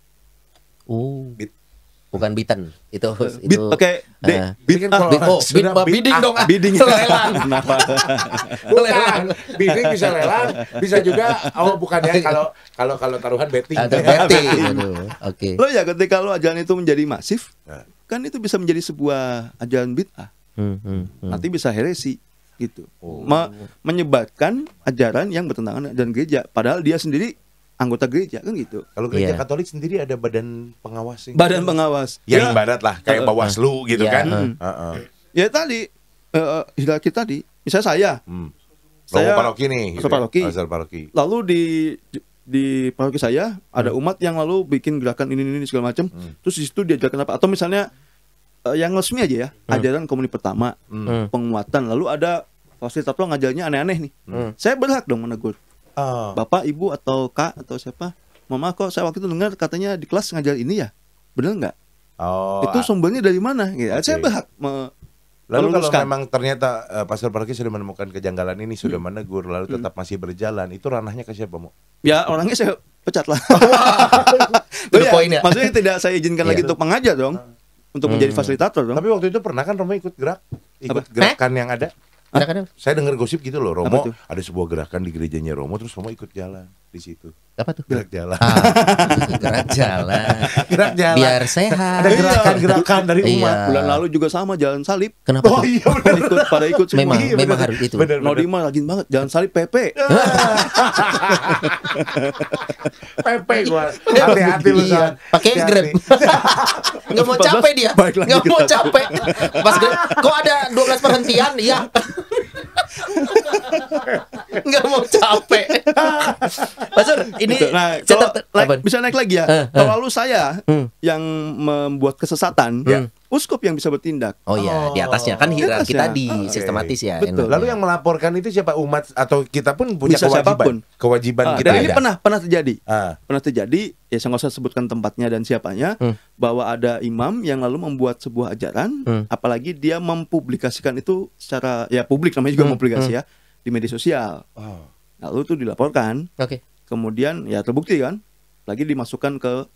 Bukan bitan itu bit pakai bidding dong bidding lelang bidding bisa lelang bisa juga bukan ya kalau taruhan betting Oke. Lo ya ketika lo ajaran itu menjadi masif kan itu bisa menjadi sebuah ajaran bid'ah nanti bisa heresi gitu menyebarkan ajaran yang bertentangan dengan gereja padahal dia sendiri anggota gereja kan gitu. Kalau gereja Katolik sendiri ada badan pengawas. Badan pengawas. Yang ibarat lah kayak Bawaslu gitu kan. Ya tadi hierarki tadi, misalnya saya paroki nih. Gitu paroki. Lalu di paroki saya ada umat yang lalu bikin gerakan ini segala macam. Terus di situ diajarkan apa? Atau misalnya yang resmi aja ya, ajaran komuni pertama, penguatan. Lalu ada fasilitator ngajarnya aneh-aneh nih. Saya berhak dong menegur. Bapak, ibu, atau kak, atau siapa? Mama kok saya waktu itu dengar katanya di kelas ngajar ini ya? Bener nggak? Itu sumbernya dari mana? Gitu. Saya berhak lalu kalau memang ternyata pastor paroki sudah menemukan kejanggalan ini, sudah menegur, lalu tetap masih berjalan, itu ranahnya ke siapa, Mo? Ya orangnya saya pecat lah. Maksudnya tidak saya izinkan lagi untuk mengajar dong, untuk menjadi fasilitator dong. Tapi waktu itu pernah kan Romo ikut gerakan yang ada? Saya dengar gosip gitu loh, Romo ada sebuah gerakan di gerejanya Romo, terus Romo ikut jalan di situ. Apa tuh? Gerak jalan. Gerak jalan. Gerak jalan. Biar sehat. Ada gerakan dari umat. Bulan lalu juga sama jalan salib. Kenapa? Oh iya benar. Pada ikut semua. Memang harus itu. Nodima rajin banget jalan salib PP. PP gua. Hati-hati lu San. Pakai Grab. Enggak mau capek dia. Enggak mau capek. Pas kok ada 12 perhentian? Iya. Nggak mau capek. Pastor, ini bisa naik lagi ya. Kalau lalu saya yang membuat kesesatan, uskup yang bisa bertindak. Oh iya, di atasnya kan hierarki tadi sistematis ya. Betul. Lalu yang melaporkan itu siapa? Umat atau kita pun punya kewajiban kita. Dan ini pernah terjadi. Pernah terjadi. Ya saya nggak usah sebutkan tempatnya dan siapanya. Bahwa ada imam yang lalu membuat sebuah ajaran, apalagi dia mempublikasikan itu secara publik, namanya juga publikasi ya, di media sosial. Lalu itu dilaporkan. Kemudian ya terbukti kan, lagi dimasukkan ke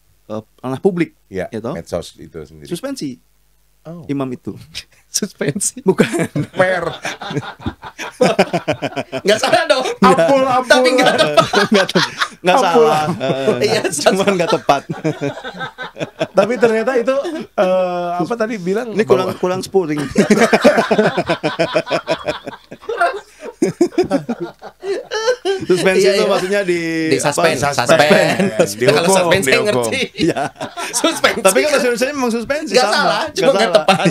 ranah publik. Medsos itu sendiri. Suspensi. imam itu. Suspensi. Bukan. Per. Nggak salah dong. Ampul. Tapi nggak tepat. Nggak salah. Iya, Cuman nggak tepat. Tapi ternyata itu apa tadi bilang? Ini kurang spuring. Suspensi itu maksudnya di suspense. Kalau suspense saya ngerti. Iya. Suspensi. Tapi kan suspensi memang suspensi. Nggak salah, cuma nggak tepat.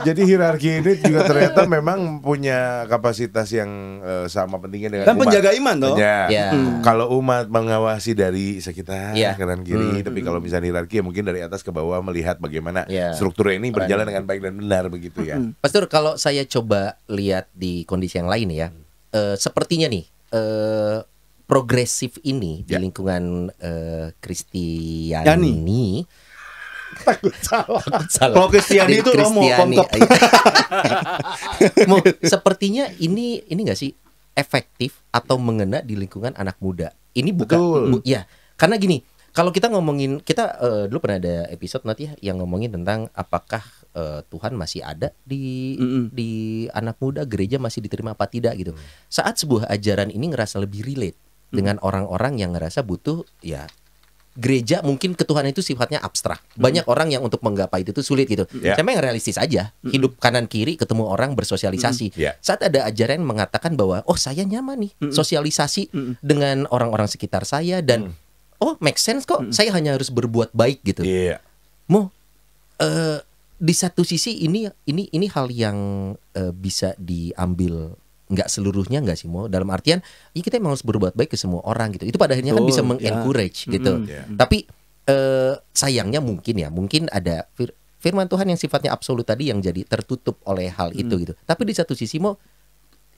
Jadi hierarki ini juga ternyata memang punya kapasitas yang sama pentingnya dengan kan umat. penjaga iman toh. Ya. Kalau umat mengawasi dari sekitar kanan kiri, tapi kalau misalnya hierarki ya mungkin dari atas ke bawah melihat bagaimana struktur ini berjalan dengan baik dan benar begitu ya. Pastor, kalau saya coba lihat di kondisi yang lain ya, sepertinya nih progresif ini di lingkungan Kristiani ini. Takut salah. Kalau Kristiani itu Romo Pongkop. Sepertinya ini nggak sih efektif atau mengena di lingkungan anak muda. Ini bukan ya, karena gini, kalau kita ngomongin dulu pernah ada episode nanti yang ngomongin tentang apakah Tuhan masih ada di anak muda, gereja masih diterima apa tidak gitu. Saat sebuah ajaran ini ngerasa lebih relate dengan orang-orang yang ngerasa butuh ya gereja, mungkin ketuhanan itu sifatnya abstrak. Banyak orang yang untuk menggapai itu sulit gitu. Saya yang realistis aja, hidup kanan kiri, ketemu orang, bersosialisasi. Saat ada ajaran yang mengatakan bahwa saya nyaman nih sosialisasi dengan orang-orang sekitar saya dan make sense kok. Saya hanya harus berbuat baik gitu. Di satu sisi ini hal yang bisa diambil, nggak seluruhnya nggak sih, dalam artian ya kita emang harus berbuat baik ke semua orang gitu. Itu pada akhirnya kan bisa mengencourage gitu. Tapi sayangnya mungkin ada firman Tuhan yang sifatnya absolut tadi yang jadi tertutup oleh hal itu gitu. Tapi di satu sisi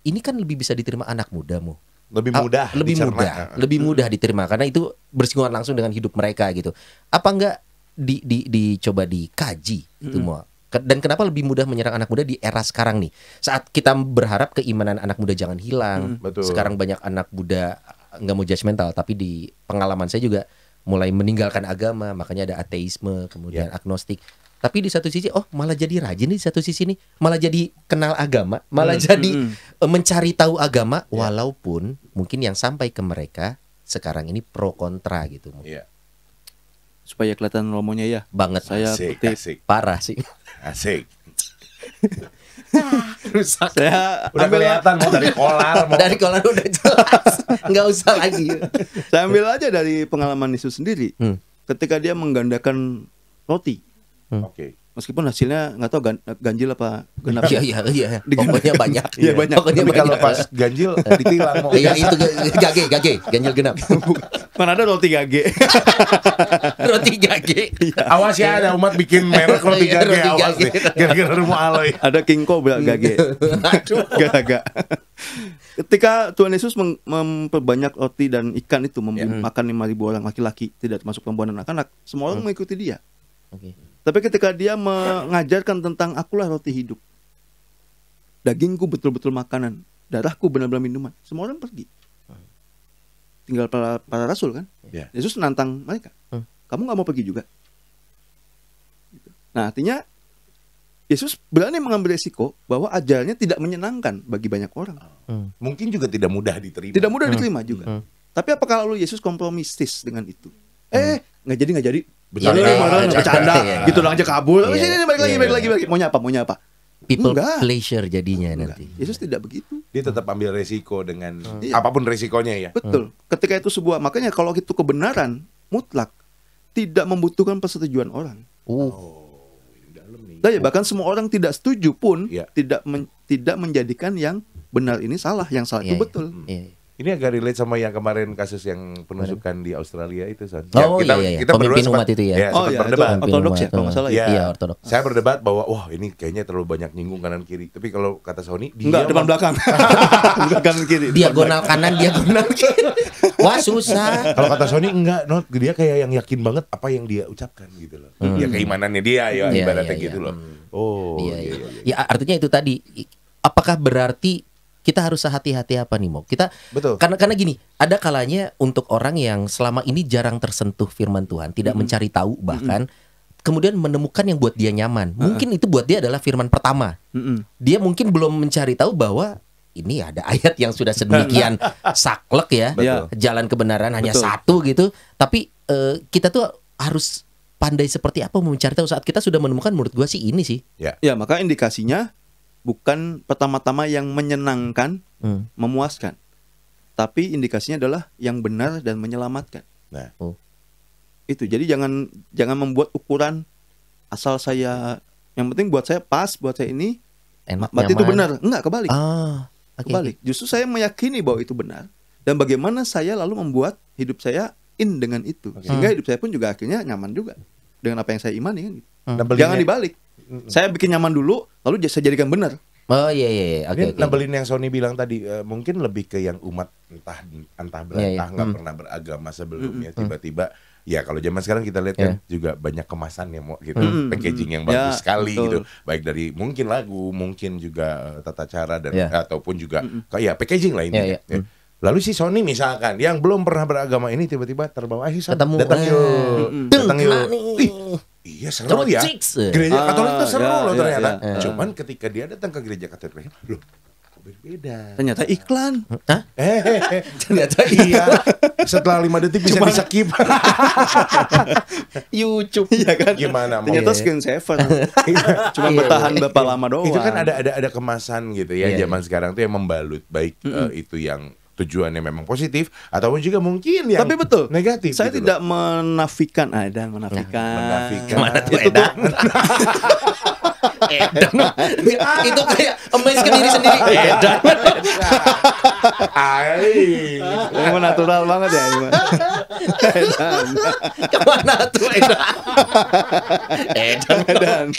ini kan lebih bisa diterima anak muda lebih mudah diterima karena itu bersinggungan langsung dengan hidup mereka gitu. Apa enggak dicoba dikaji itu dan kenapa lebih mudah menyerang anak muda di era sekarang nih, saat kita berharap keimanan anak muda jangan hilang. Sekarang banyak anak muda, nggak mau judgmental, tapi di pengalaman saya juga mulai meninggalkan agama, makanya ada ateisme, kemudian agnostik. Tapi di satu sisi malah jadi rajin, di satu sisi nih malah jadi kenal agama, malah jadi mencari tahu agama, walaupun mungkin yang sampai ke mereka sekarang ini pro kontra gitu. Supaya kelihatan romonya ya. Banget. Saya asik. Parah sih. Asik. Rusak. Saya udah kelihatan dari kolar udah jelas. Nggak usah lagi. Saya ambil aja dari pengalaman Yesus sendiri. Ketika dia menggandakan roti. Meskipun hasilnya nggak tahu ganjil apa genap. Iya. Pokoknya banyak. Iya banyak. Tapi kalau pas ganjil ditilang mau. Iya itu gage, ganjil genap. Mana ada roti gage. Roti gage. Awas ya, ada umat bikin merek roti gage. Awas deh. Gara-gara rumah Aloy. Ada King Cobra gage. Gaga. Ketika Tuhan Yesus memperbanyak roti dan ikan itu, makan 5.000 orang laki-laki, tidak termasuk perempuan dan anak-anak, semua orang mengikuti dia. Tapi ketika dia mengajarkan tentang akulah roti hidup, dagingku betul-betul makanan, darahku benar-benar minuman, semua orang pergi. Tinggal para rasul kan. Yesus nantang mereka, kamu gak mau pergi juga? Nah artinya Yesus berani mengambil resiko bahwa ajarannya tidak menyenangkan bagi banyak orang. Mungkin juga tidak mudah diterima. Tidak mudah diterima juga. Tapi apakah lalu Yesus kompromistis dengan itu? Nggak jadi. Bercanda gitu lang aja kabul. Sini balik lagi. Maunya apa? People pleasure jadinya nanti. Yesus tidak begitu. Dia tetap ambil resiko dengan apapun resikonya ya. Betul. Ketika itu makanya kalau itu kebenaran mutlak, tidak membutuhkan persetujuan orang. Bahkan semua orang tidak setuju pun tidak menjadikan yang benar ini salah, yang salah itu betul. Ini agak relate sama yang kemarin kasus yang penusukan di Australia itu, Son. Kita pemimpin umat itu ya. Berdebat. Ortodoks ya kalau nggak salah ya. Iya, ortodoks. Saya berdebat bahwa ini kayaknya terlalu banyak nyinggung kanan kiri. Tapi kalau kata Sony, enggak, depan belakang. Kanan kiri. Diagonal kanan, diagonal kiri. Wah, susah. Kalau kata Sony enggak, dia kayak yang yakin banget apa yang dia ucapkan gitu loh. Ya keimanannya dia ya, ibaratnya gitu loh. Ya artinya itu tadi. Apakah berarti kita harus hati-hati apa nih kita karena gini, ada kalanya untuk orang yang selama ini jarang tersentuh firman Tuhan, tidak mencari tahu bahkan kemudian menemukan yang buat dia nyaman. Mungkin itu buat dia adalah firman pertama. Dia mungkin belum mencari tahu bahwa ini ada ayat yang sudah sedemikian saklek ya. Jalan kebenaran hanya satu gitu. Tapi kita tuh harus pandai seperti apa mencari tahu. Saat kita sudah menemukan, menurut gua sih ini sih. Ya, maka indikasinya bukan pertama-tama yang menyenangkan, memuaskan. Tapi indikasinya adalah yang benar dan menyelamatkan. Nah, itu. Jadi jangan membuat ukuran asal saya, yang penting buat saya pas, buat saya ini Enak, berarti itu nyaman. benar. Enggak, kebalik. Kebalik. Justru saya meyakini bahwa itu benar, dan bagaimana saya lalu membuat hidup saya in dengan itu, sehingga hidup saya pun juga akhirnya nyaman juga dengan apa yang saya imani kan. Jangan dibalik. Saya bikin nyaman dulu, lalu saya jadikan benar. Oh iya. Ini nambelin yang Sony bilang tadi, mungkin lebih ke yang umat entah berantah nggak pernah beragama sebelumnya, tiba-tiba ya kalau zaman sekarang kita lihat kan juga banyak kemasan ya mau gitu, packaging yang bagus sekali gitu, baik dari mungkin lagu, mungkin juga tata cara dan ataupun juga kayak packaging lah ini. Lalu si Sony misalkan yang belum pernah beragama ini tiba-tiba terbawa, ayo datang yuk, datang yuk. Iya seru ya. Gereja Katolik itu seru loh ternyata. Cuman ketika dia datang ke gereja Katolik, loh berbeda. Ternyata iklan. Ternyata iya. Setelah 5 detik bisa di-skip. YouTube. Iya kan? Gimana mau? Ternyata screen saver. Cuma bertahan berapa lama doang. Itu kan ada kemasan gitu ya. Zaman sekarang tuh yang membalut baik itu yang tujuannya memang positif ataupun juga mungkin yang tapi betul negatif. Saya gitu tidak menafikan menafikan. Kemana tuh Edan? Edan. Itu kayak amazed ke diri sendiri. Edan. Emang natural banget ya ini. Kemana tuh Edan.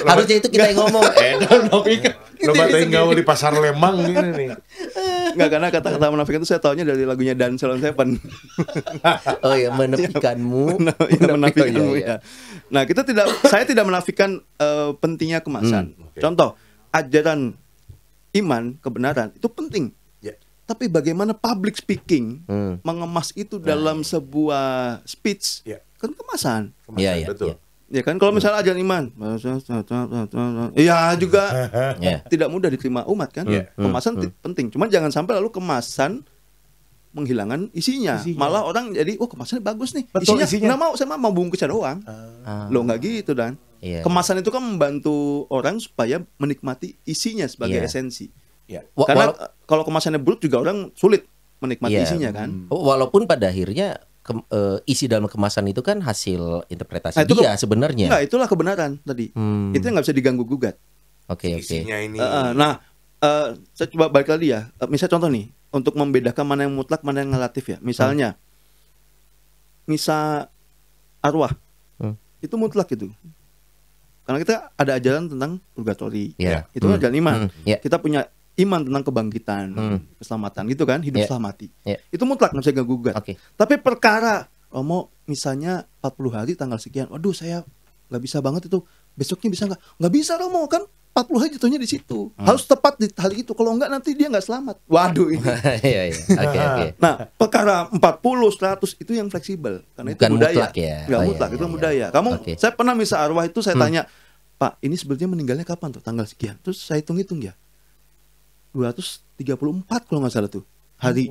Harusnya itu kita yang ngomong. Edan nafikan. Lo batain gaul di pasar Lembang gini nih. Enggak, karena kata-kata menafikan itu saya taunya dari lagunya Dan Salon Seven. Oh ya, menafikanmu. Menafikanmu ya. Nah, saya tidak menafikan pentingnya kemasan. Contoh, ajaran iman, kebenaran itu penting. Tapi bagaimana public speaking mengemas itu dalam sebuah speech kan kemasan. Iya, betul. Ya kan, kalau misalnya ajaran iman, ya juga tidak mudah diterima umat kan. Kemasan penting, cuman jangan sampai lalu kemasan menghilangkan isinya. Malah orang jadi, kemasannya bagus nih. Betul, isinya. Nggak mau, saya mau bungkusnya doang. Loh nggak gitu Dan. Kemasan itu kan membantu orang supaya menikmati isinya sebagai esensi. Karena kalau kemasannya buruk juga orang sulit menikmati isinya kan. Walaupun pada akhirnya isi dalam kemasan itu kan hasil interpretasi dia sebenarnya. Enggak, itulah kebenaran tadi. Itu yang nggak bisa diganggu gugat. Oke. Isinya ini. Saya coba balik lagi ya. Misal contoh nih, untuk membedakan mana yang mutlak, mana yang relatif ya. Misalnya, misal arwah, itu mutlak itu. Karena kita ada ajaran tentang purgatori. Itu ajaran iman. Kita punya iman tentang kebangkitan, keselamatan gitu kan, hidup setelah mati. Itu mutlak, nggak bisa ganggu gugat. Tapi perkara mau misalnya 40 hari tanggal sekian, waduh saya nggak bisa banget itu, besoknya bisa nggak bisa Romo kan 40 hari jatuhnya di situ, harus tepat di hari itu, kalau nggak nanti dia nggak selamat. Waduh ini. Nah perkara 40, 100 itu yang fleksibel karena bukan itu budaya, mutlak ya. Nggak mutlak, itu budaya. Saya pernah misal arwah itu saya tanya, Pak ini sebenarnya meninggalnya kapan tuh tanggal sekian, terus saya hitung-hitung ya 234 kalau nggak salah tuh hari.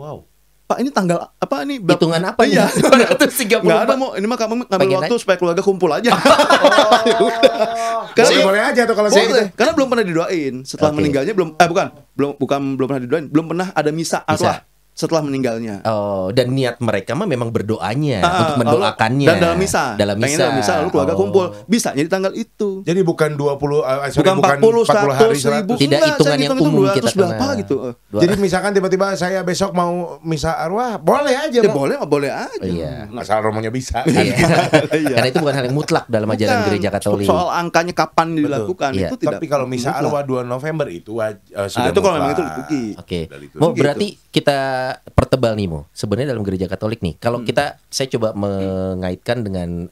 Pak ini tanggal apa ini? Hitungan apa ya? 234. Nggak ada mau. Ini mah kamu ngambil waktu supaya keluarga kumpul aja. Karena boleh aja tuh kalau boleh. Karena belum pernah didoain. Setelah meninggalnya belum pernah didoain. Belum pernah ada misa arwah setelah meninggalnya. Dan niat mereka mah memang berdoanya untuk mendoakannya. Dan dalam misa. Dalam misa lalu keluarga kumpul. Bisanya di tanggal itu. Jadi bukan 40 hari 100. Tidak hitungan yang umum kita kenal gitu. Jadi misalkan tiba-tiba saya besok mau misa arwah, boleh aja. Boleh aja. Asal romonya bisa. Karena itu bukan hal yang mutlak dalam ajaran gereja Katolik. Soal angkanya kapan dilakukan itu tidak. Tapi kalau misa arwah 2 November itu sudah itu kalau memang itu liturgi. Oke. Berarti kita pertebal nih Mo. Sebenarnya dalam gereja Katolik nih, kalau saya coba mengaitkan dengan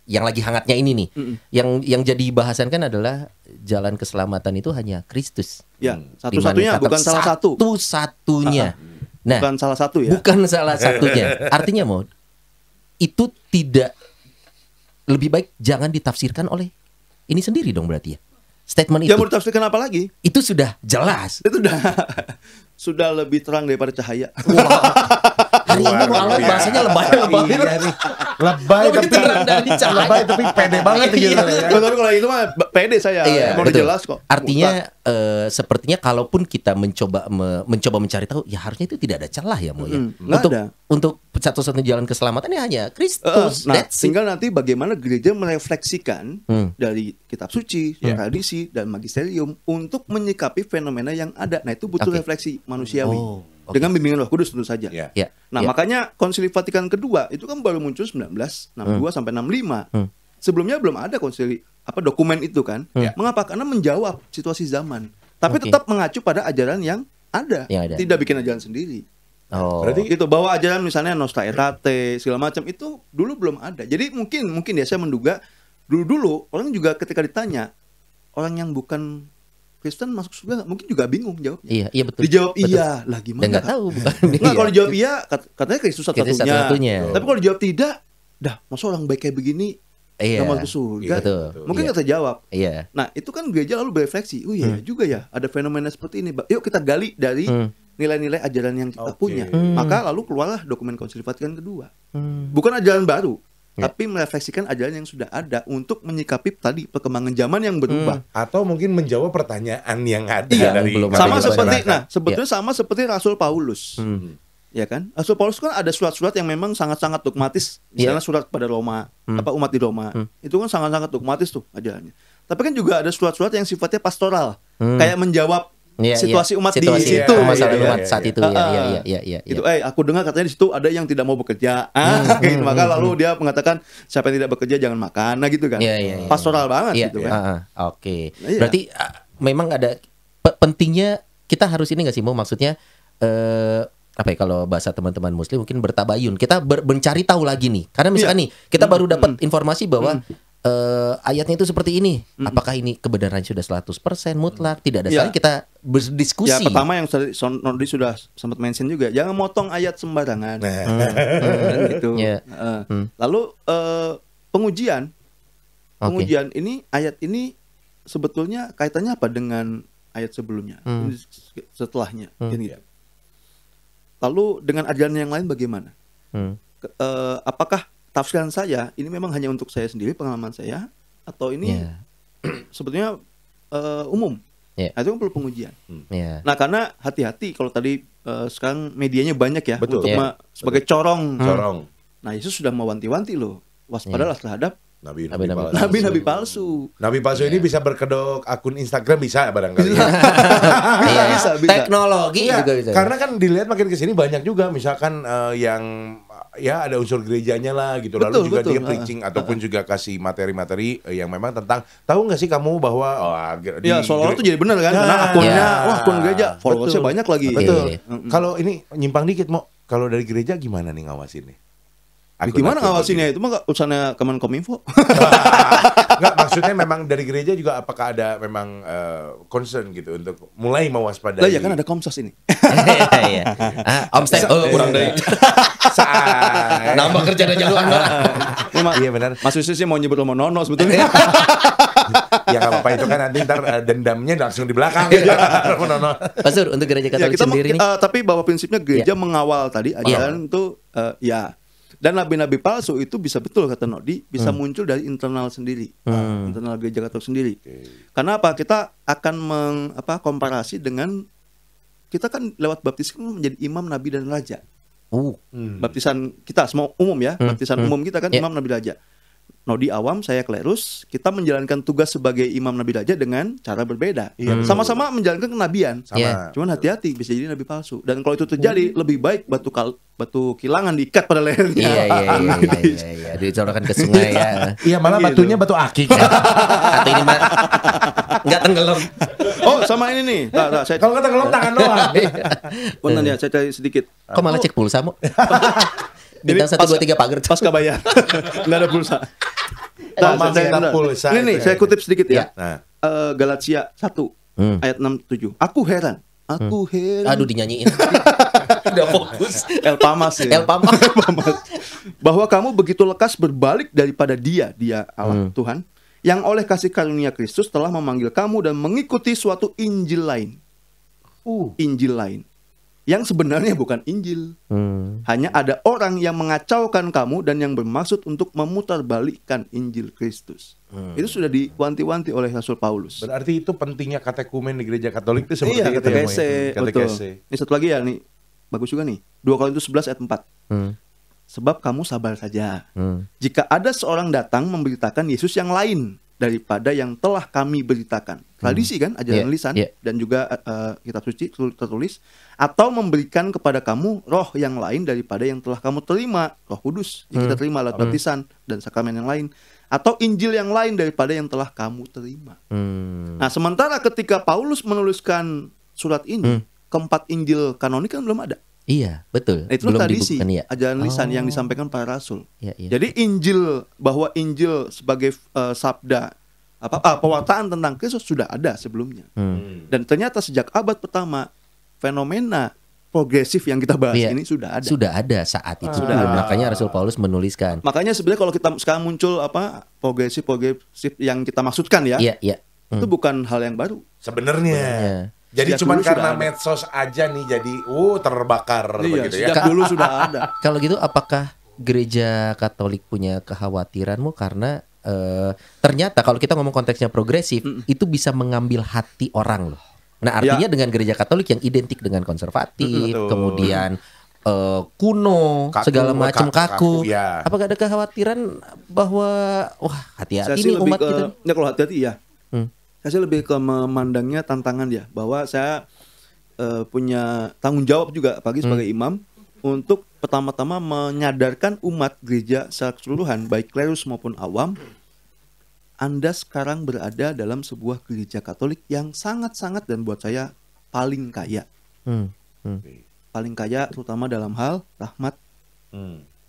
yang lagi hangatnya ini nih, yang jadi bahasan kan adalah jalan keselamatan itu hanya Kristus. Ya, satu-satunya, bukan salah satu. Satu-satunya. Nah, bukan salah satu ya. Bukan salah satunya. Artinya Mo, itu tidak lebih baik jangan ditafsirkan oleh ini sendiri dong berarti ya. Statement itu. Ya mau ditafsirkan apa lagi? Itu sudah jelas. Itu sudah lebih terang daripada cahaya. Hari ini Muhammad bahasanya lebay. Lebay tapi pede banget gitu. Betul, kalau itu mah pede saya. Mau jelas kok. Artinya sepertinya kalaupun kita mencoba mencari tahu, ya harusnya itu tidak ada celah ya, Mo ya. Untuk satu-satunya jalan keselamatan ya hanya Kristus. Nah, tinggal nanti bagaimana gereja merefleksikan dari kitab suci, tradisi dan magisterium untuk menyikapi fenomena yang ada. Nah, itu butuh refleksi manusiawi. Dengan bimbingan Roh Kudus tentu saja. Nah, makanya Konsili Vatikan kedua itu kan baru muncul 1962 sampai 65. Sebelumnya belum ada konsili dokumen itu kan. Mengapa? Karena menjawab situasi zaman. Tapi tetap mengacu pada ajaran yang ada. Tidak bikin ajaran sendiri. Berarti itu bahwa ajaran misalnya Nostra Aetate segala macam itu dulu belum ada. Jadi mungkin ya saya menduga dulu orang juga ketika ditanya orang yang bukan Kristen masuk surga nggak? Mungkin juga bingung jawabnya. Iya betul. Dijawab iya lah gimana? Nggak tahu. Nah, kalau dijawab iya katanya Kristus satu-satunya. Tapi kalau dijawab tidak, masa orang baik kayak begini nggak masuk surga? Mungkin nggak terjawab. Nah itu kan gereja lalu berefleksi. Oh iya juga ya ada fenomena seperti ini. Yuk kita gali dari nilai-nilai ajaran yang kita punya. Maka lalu keluarlah dokumen Konsili Vatikan kedua. Bukan ajaran baru. Tapi merefleksikan ajaran yang sudah ada untuk menyikapi tadi perkembangan zaman yang berubah atau mungkin menjawab pertanyaan yang ada dari sama seperti sebetulnya sama seperti Rasul Paulus. Ya kan? Rasul Paulus kan ada surat-surat yang memang sangat-sangat dogmatis. Misalnya surat pada Roma, umat di Roma. Itu kan sangat-sangat dogmatis tuh ajarannya. Tapi kan juga ada surat-surat yang sifatnya pastoral. Kayak menjawab situasi umat di situ, masalah umat saat itu. Itu, aku dengar katanya di situ ada yang tidak mau bekerja. Maka lalu dia mengatakan siapa yang tidak bekerja jangan makan, gitu kan. Pastoral banget gitu kan. Oke. Berarti memang ada pentingnya kita harus ini nggak sih, Mo? Maksudnya kalau bahasa teman-teman Muslim mungkin bertabayun. Kita mencari tahu lagi nih. Karena misalkan nih kita baru dapat informasi bahwa ayatnya itu seperti ini. Apakah ini kebenaran sudah 100% mutlak? Tidak ada salahnya kita berdiskusi. Ya, pertama yang Nodi sudah sempat mention juga, jangan motong ayat sembarangan. Gitu. Lalu pengujian ini, ayat ini sebetulnya kaitannya apa dengan ayat sebelumnya, setelahnya? Gitu. Lalu dengan ajaran yang lain bagaimana? Apakah tafsiran saya ini memang hanya untuk saya sendiri, pengalaman saya, atau ini sebetulnya umum? Nah, itu kan perlu pengujian. Nah, karena hati-hati kalau tadi sekarang medianya banyak ya. Betul, untuk sebagai corong. Nah, Yesus sudah mewanti-wanti loh, waspadalah terhadap nabi-nabi palsu. Nabi palsu ini bisa berkedok akun Instagram bisa barangkali. Bisa. Teknologi juga bisa. Karena kan dilihat makin kesini banyak juga misalkan yang ada unsur gerejanya lah gitu. Lalu juga dia preaching ataupun juga kasih materi-materi yang memang tentang tahu nggak sih kamu bahwa soalnya itu jadi benar kan? Karena akunnya akun gereja followersnya banyak lagi. Betul. Kalau ini nyimpang dikit, Mo, kalau dari gereja gimana nih ngawasin nih? Gimana ngawasinnya? Itu mah urusannya Kemenkominfo. Enggak, maksudnya memang dari gereja juga apakah ada memang concern gitu untuk mulai mewaspadai. Lah ya kan ada Komsos ini. Omstek kurang dari. Nambah kerjaan aja lu Anda. Iya benar. Mas Yusus sih mau nyebut Romo Nono sebetulnya. Ya nggak apa-apa itu kan nanti ntar dendamnya langsung di belakang. Pak Sur, untuk gereja Katolik sendiri nih. Tapi bahwa prinsipnya gereja mengawal tadi ajaran itu dan nabi-nabi palsu itu bisa betul kata Nodi bisa muncul dari internal sendiri, internal gereja Katolik sendiri. Karena apa? Kita akan komparasi dengan kita kan lewat baptisan menjadi imam, nabi dan raja. Baptisan kita semua umum ya, baptisan umum kita kan imam, nabi, raja. Nodi awam, saya klerus, kita menjalankan tugas sebagai imam, nabi, raja dengan cara berbeda. Sama-sama menjalankan kenabian. Cuman hati-hati bisa jadi nabi palsu. Dan kalau itu terjadi lebih baik batu kilangan diikat pada lehernya. Iya. Dicorongkan ke sungai ya. Iya, malah batunya batu akik. Atau ini mah enggak tenggelam. Oh, sama ini nih. Kalau nggak tenggelam tangan doang. Bentar ya, saya cari sedikit. Kok malah cek pulsa, Mo? Bintang 1, 2, 3 pagar. Pasca bayar. Enggak ada pulsa. Pulsa. Ini nih, saya kutip sedikit ya. Galatia 1 ayat 6-7. Aku heran Aku heran. Aduh, dinyanyiin. Udah fokus. El Pamas ya. El Pamas. Bahwa kamu begitu lekas berbalik daripada dia Allah Tuhan, yang oleh kasih karunia Kristus telah memanggil kamu dan mengikuti suatu Injil lain. Injil lain. Yang sebenarnya bukan Injil. Hanya ada orang yang mengacaukan kamu dan yang bermaksud untuk memutarbalikkan Injil Kristus. Itu sudah diwanti-wanti oleh Rasul Paulus. Berarti itu pentingnya katekumen di gereja Katolik itu seperti itu katekese, ya, betul. Ini satu lagi ya, nih bagus juga nih. 2 Korintus 11 ayat 4. Sebab kamu sabar saja. Jika ada seorang datang memberitakan Yesus yang lain daripada yang telah kami beritakan. Tradisi kan, ajaran lisan dan juga kitab suci tertulis, atau memberikan kepada kamu roh yang lain daripada yang telah kamu terima, Roh Kudus yang kita terima lewat baptisan dan sakramen yang lain, atau Injil yang lain daripada yang telah kamu terima. Nah, sementara ketika Paulus menuliskan surat ini, keempat Injil kanonik kan belum ada. Iya, betul. Nah, itu tradisi, ajaran lisan yang disampaikan para rasul. Jadi Injil, bahwa Injil sebagai sabda pewartaan tentang Kristus sudah ada sebelumnya. Dan ternyata sejak abad pertama fenomena progresif yang kita bahas ini sudah ada. Sudah ada saat itu. Makanya Rasul Paulus menuliskan. Makanya sebenarnya kalau kita sekarang muncul progresif yang kita maksudkan itu bukan hal yang baru sebenarnya. Jadi cuma karena medsos aja nih jadi terbakar begitu ya. Sejak dulu sudah ada. Kalau gitu apakah gereja Katolik punya kekhawatiranmu karena ternyata kalau kita ngomong konteksnya progresif itu bisa mengambil hati orang loh. Nah, artinya dengan gereja Katolik yang identik dengan konservatif, kemudian kuno, kaku, segala macam kaku. Apakah ada kekhawatiran bahwa hati-hati nih umat kita? Ya kalau hati-hati ya. Saya lebih ke memandangnya tantangan ya, bahwa saya punya tanggung jawab juga apalagi sebagai imam untuk pertama-tama menyadarkan umat gereja secara keseluruhan, baik klerus maupun awam. Anda sekarang berada dalam sebuah gereja Katolik yang sangat-sangat dan buat saya paling kaya. Paling kaya terutama dalam hal rahmat,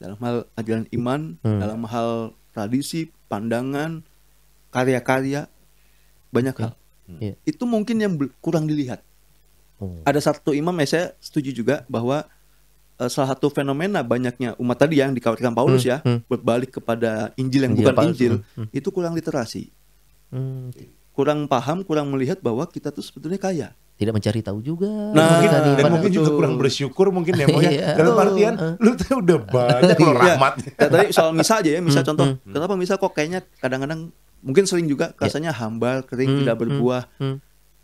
dalam hal ajaran iman, dalam hal tradisi, pandangan, karya-karya, banyak hal. Itu mungkin yang kurang dilihat. Ada satu imam saya setuju juga bahwa salah satu fenomena banyaknya umat tadi yang dikhawatirkan Paulus berbalik kepada Injil yang bukan Injil, itu kurang literasi, kurang paham, kurang melihat bahwa kita tuh sebetulnya kaya. Tidak mencari tahu juga. Mungkin juga kurang bersyukur mungkin ya, dalam artian lu tuh udah banyak rahmat. Tadi soal misal aja ya, misal contoh, kenapa misal kok kayaknya kadang-kadang mungkin sering juga rasanya hambar, kering, tidak berbuah.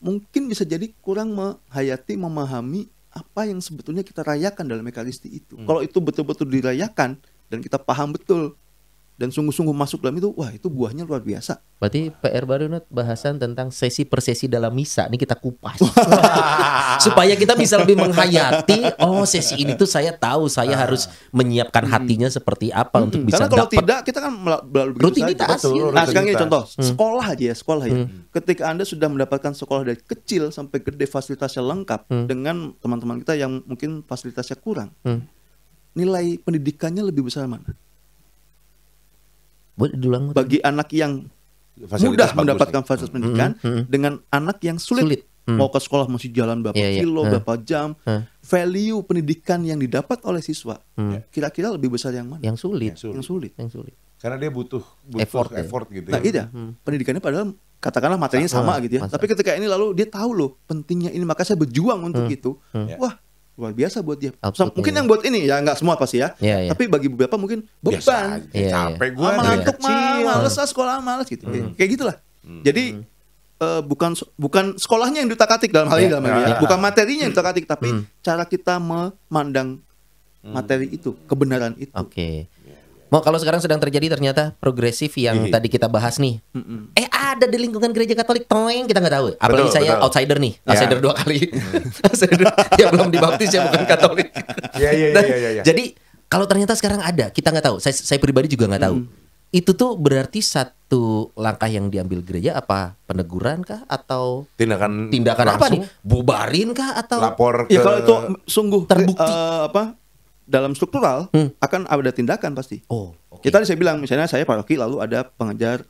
Mungkin bisa jadi kurang menghayati, memahami apa yang sebetulnya kita rayakan dalam Ekaristi itu. Kalau itu betul-betul dirayakan dan kita paham betul dan sungguh-sungguh masuk dalam itu, wah itu buahnya luar biasa. Berarti PR baru bahasan tentang sesi per sesi dalam misa. Ini kita kupas supaya kita bisa lebih menghayati. Sesi ini tuh saya tahu saya harus menyiapkan hatinya seperti apa untuk bisa dapat. Karena kalau tidak kita kan melalui rutinitas. Nah sekarang ini contoh sekolah aja ya. Ketika Anda sudah mendapatkan sekolah dari kecil sampai gede, fasilitasnya lengkap dengan teman-teman kita yang mungkin fasilitasnya kurang, nilai pendidikannya lebih besar mana? Bagi anak yang mudah mendapatkan fasilitas pendidikan dengan anak yang sulit. Mau ke sekolah masih jalan berapa kilo, berapa jam. Value pendidikan yang didapat oleh siswa kira-kira lebih besar yang mana? Yang sulit. Karena dia butuh effort gitu. Nah, iya. Pendidikannya padahal katakanlah materinya sama gitu ya. Tapi ketika ini lalu dia tahu loh pentingnya ini, maka saya berjuang untuk itu. Wah, luar biasa buat dia. Mungkin yang buat ini ya nggak semua pasti ya. Tapi bagi beberapa mungkin beban. Capek gue ngantuk, males sekolah, males gitu. Kayak gitulah. Jadi bukan sekolahnya yang diutak-atik dalam hal ini, bukan materinya yang diutak-atik, tapi cara kita memandang materi itu, kebenaran itu. Kalau sekarang sedang terjadi ternyata progresif yang tadi kita bahas nih. Ada di lingkungan gereja Katolik, kita nggak tahu. Apalagi saya outsider nih, outsider 2 kali. Outsider yang belum dibaptis ya, bukan Katolik. Jadi kalau ternyata sekarang ada, kita nggak tahu. Saya pribadi juga nggak tahu. Itu tuh berarti satu langkah yang diambil gereja, apa peneguran kah atau tindakan apa nih? Bubarin kah atau lapor ke... Ya kalau itu sungguh terbukti dalam struktural akan ada tindakan pasti. Kita tadi saya bilang misalnya saya paroki lalu ada pengajar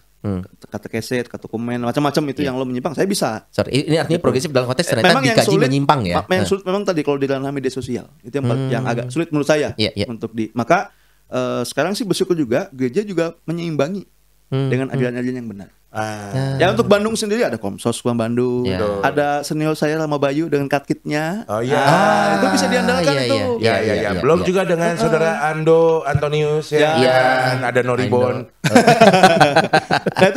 kata keset, kata komen, macam-macam itu yang lo menyimpang, saya bisa. Sorry, ini artinya progresif dalam konteks ternyata dikaji sulit, menyimpang ya. Yang sulit memang tadi kalau di dalam media sosial itu yang agak sulit menurut saya untuk maka sekarang sih bersyukur juga gereja juga menyeimbangi dengan ajaran-ajaran yang benar. Ya untuk Bandung sendiri ada Komsos Bandung, ada senior saya Rama Bayu dengan katkitnya. Itu bisa diandalkan itu. Belum juga dengan saudara Antonius ada Noribon. Nah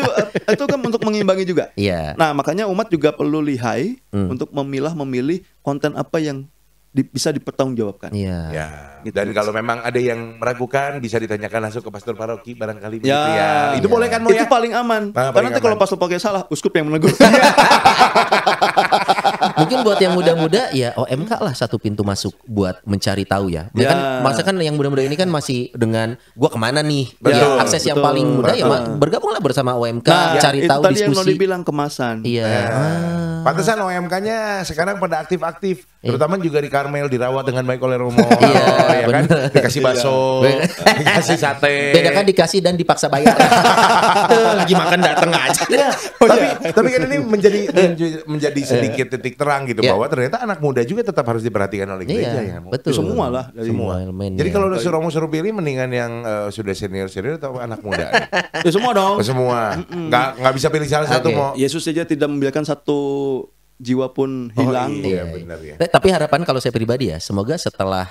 itu kan untuk mengimbangi juga. Nah makanya umat juga perlu lihai untuk memilih konten apa yang bisa dipertanggungjawabkan. Gitu. Dan kalau memang ada yang meragukan bisa ditanyakan langsung ke pastor paroki barangkali begitu ya. Itu boleh kan Mo ya? Itu paling aman. Karena nanti kalau pastor paroki salah, uskup yang menegur. Mungkin buat yang muda-muda ya OMK lah satu pintu masuk buat mencari tahu ya. Kan masa kan yang muda-muda ini kan masih dengan gua kemana nih? Akses yang paling mudah ya bergabunglah bersama OMK, cari tahu tadi diskusi. Yang mau dibilang kemasan. Pantesan OMK-nya sekarang pada aktif-aktif, terutama juga di Karmel dirawat dengan baik oleh Romo. Ya kan? Dikasih bakso, dikasih sate. Beda kan dikasih dan dipaksa bayar. Lagi makan dateng aja. Tapi kan ini menjadi sedikit titik terang gitu bahwa ternyata anak muda juga tetap harus diperhatikan oleh gereja ya. Betul. Semua lah dari semua elemen. Jadi kalau Romo suruh pilih mendingan yang sudah senior atau anak muda? Ya semua dong. Semua. Nggak bisa pilih salah satu mau. Yesus saja tidak membiarkan satu jiwa pun hilang. Benar ya. Tapi harapan kalau saya pribadi ya, semoga setelah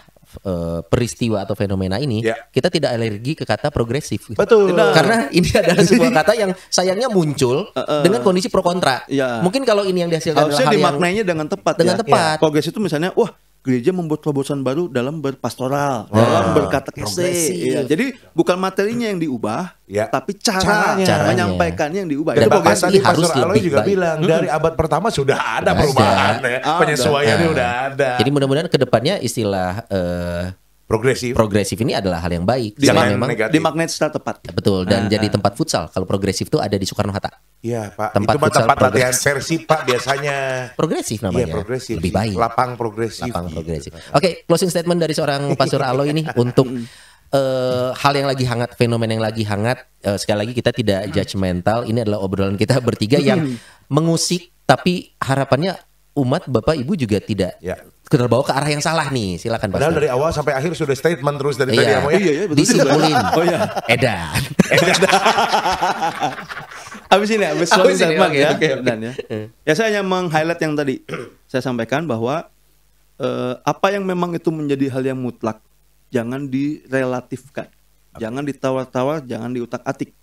peristiwa atau fenomena ini kita tidak alergi ke kata progresif. Betul. Karena ini adalah sebuah kata yang sayangnya muncul dengan kondisi pro kontra. Mungkin kalau ini yang dihasilkan harusnya dimaknainya dengan tepat. Tepat. Progresif itu misalnya, wah gereja membuat terobosan baru dalam berpastoral, dalam berkatekese. Jadi bukan materinya yang diubah, tapi caranya menyampaikannya yang diubah. Dan bahkan tadi Pastor Aloy juga bilang dari abad pertama sudah ada perubahan, penyesuaiannya udah ada. Jadi mudah-mudahan kedepannya istilah progresif ini adalah hal yang baik. Dimaknai secara tepat. Betul. Dan jadi tempat futsal. Kalau progresif itu ada di Soekarno-Hatta. Iya Pak. Itu tempat latihan Persib Pak biasanya. Progresif namanya. Iya progresif. Lebih baik. Lapang progresif. Oke, closing statement dari seorang Pastor Aloy ini untuk hal yang lagi hangat, fenomena yang lagi hangat. Sekali lagi kita tidak judgmental. Ini adalah obrolan kita bertiga yang mengusik, tapi harapannya umat Bapak Ibu juga tidak terbawa ke arah yang salah nih. Silakan Pak. Padahal dari awal sampai akhir sudah statement terus dari tadi ya. Disimpulin. Edan. Habis closing statement ya. Ya saya hanya meng-highlight yang tadi saya sampaikan bahwa apa yang memang itu menjadi hal yang mutlak jangan direlatifkan. Jangan ditawar-tawar, jangan diutak-atik.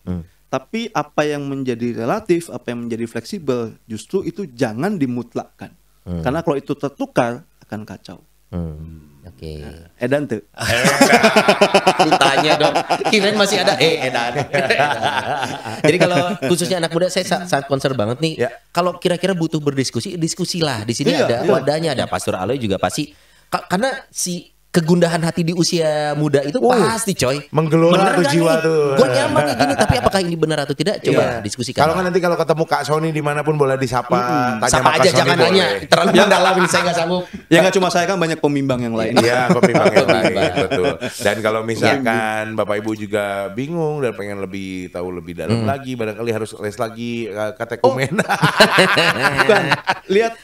Tapi apa yang menjadi relatif, apa yang menjadi fleksibel, justru itu jangan dimutlakkan. Karena kalau itu tertukar akan kacau. Oke. Edan tuh. Ditanya dong. Kirain masih ada edan. Jadi kalau khususnya anak muda saya sangat concern banget nih. Kalau kira-kira butuh berdiskusi, diskusilah. Di sini ada wadahnya, ada Pastor Aloy juga pasti. Karena si kegundahan hati di usia muda itu pasti coy menggelora tuh jiwa tuh. Gue nyaman nih gini, tapi apakah ini benar atau tidak? Coba diskusikan. Kalau nanti kalau ketemu Kak Sony dimanapun boleh disapa, tanya sapa aja, jangan nanya terlalu mendalam ini, saya nggak sanggup. Ya nggak cuma saya, kan banyak pembimbang yang lain. Iya, pembimbang yang lain, betul. Dan kalau misalkan Bapak Ibu juga bingung dan pengen lebih tahu lebih dalam lagi, barangkali harus les lagi katekumen. Bukan,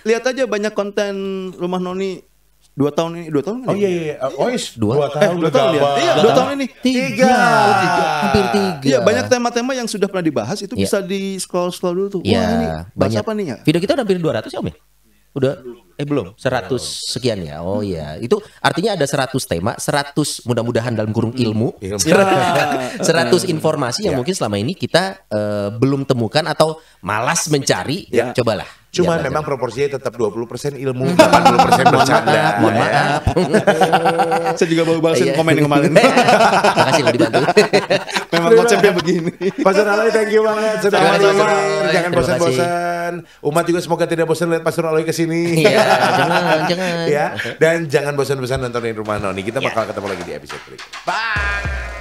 lihat aja banyak konten Rumah Noni 2 tahun ini, 2 tahun kan? Oh iya. Oh, 2 tahun. 2 tahun ya? Iya, 2 tahun ini. 3. Hampir 3. Iya, banyak tema-tema yang sudah pernah dibahas itu bisa di scroll dulu tuh. Wah, ini bahas apa nih ya? Video kita udah hampir 200 ya, Om ya? Udah belum 100 sekian ya. Oh iya, itu artinya ada 100 tema, 100 mudah-mudahan dalam kurung ilmu. 100 informasi yang mungkin selama ini kita belum temukan atau malas mencari. Cobalah. Cuma memang proporsinya tetap 20% ilmu, 80% bercanda. Mohon maaf. Saya juga baru balasin komen yang kemarin. Makasih lo dibantu. Memang konsepnya begini. Pastor Aloy, thank you banget sudah hadir. Jangan bosan-bosan. Umat juga semoga tidak bosan lihat Pastor Aloy kesini. Iya, jangan. Ya, dan jangan bosan-bosan nontonin Rumah Noni. Kita bakal ketemu lagi di episode berikutnya. Bye.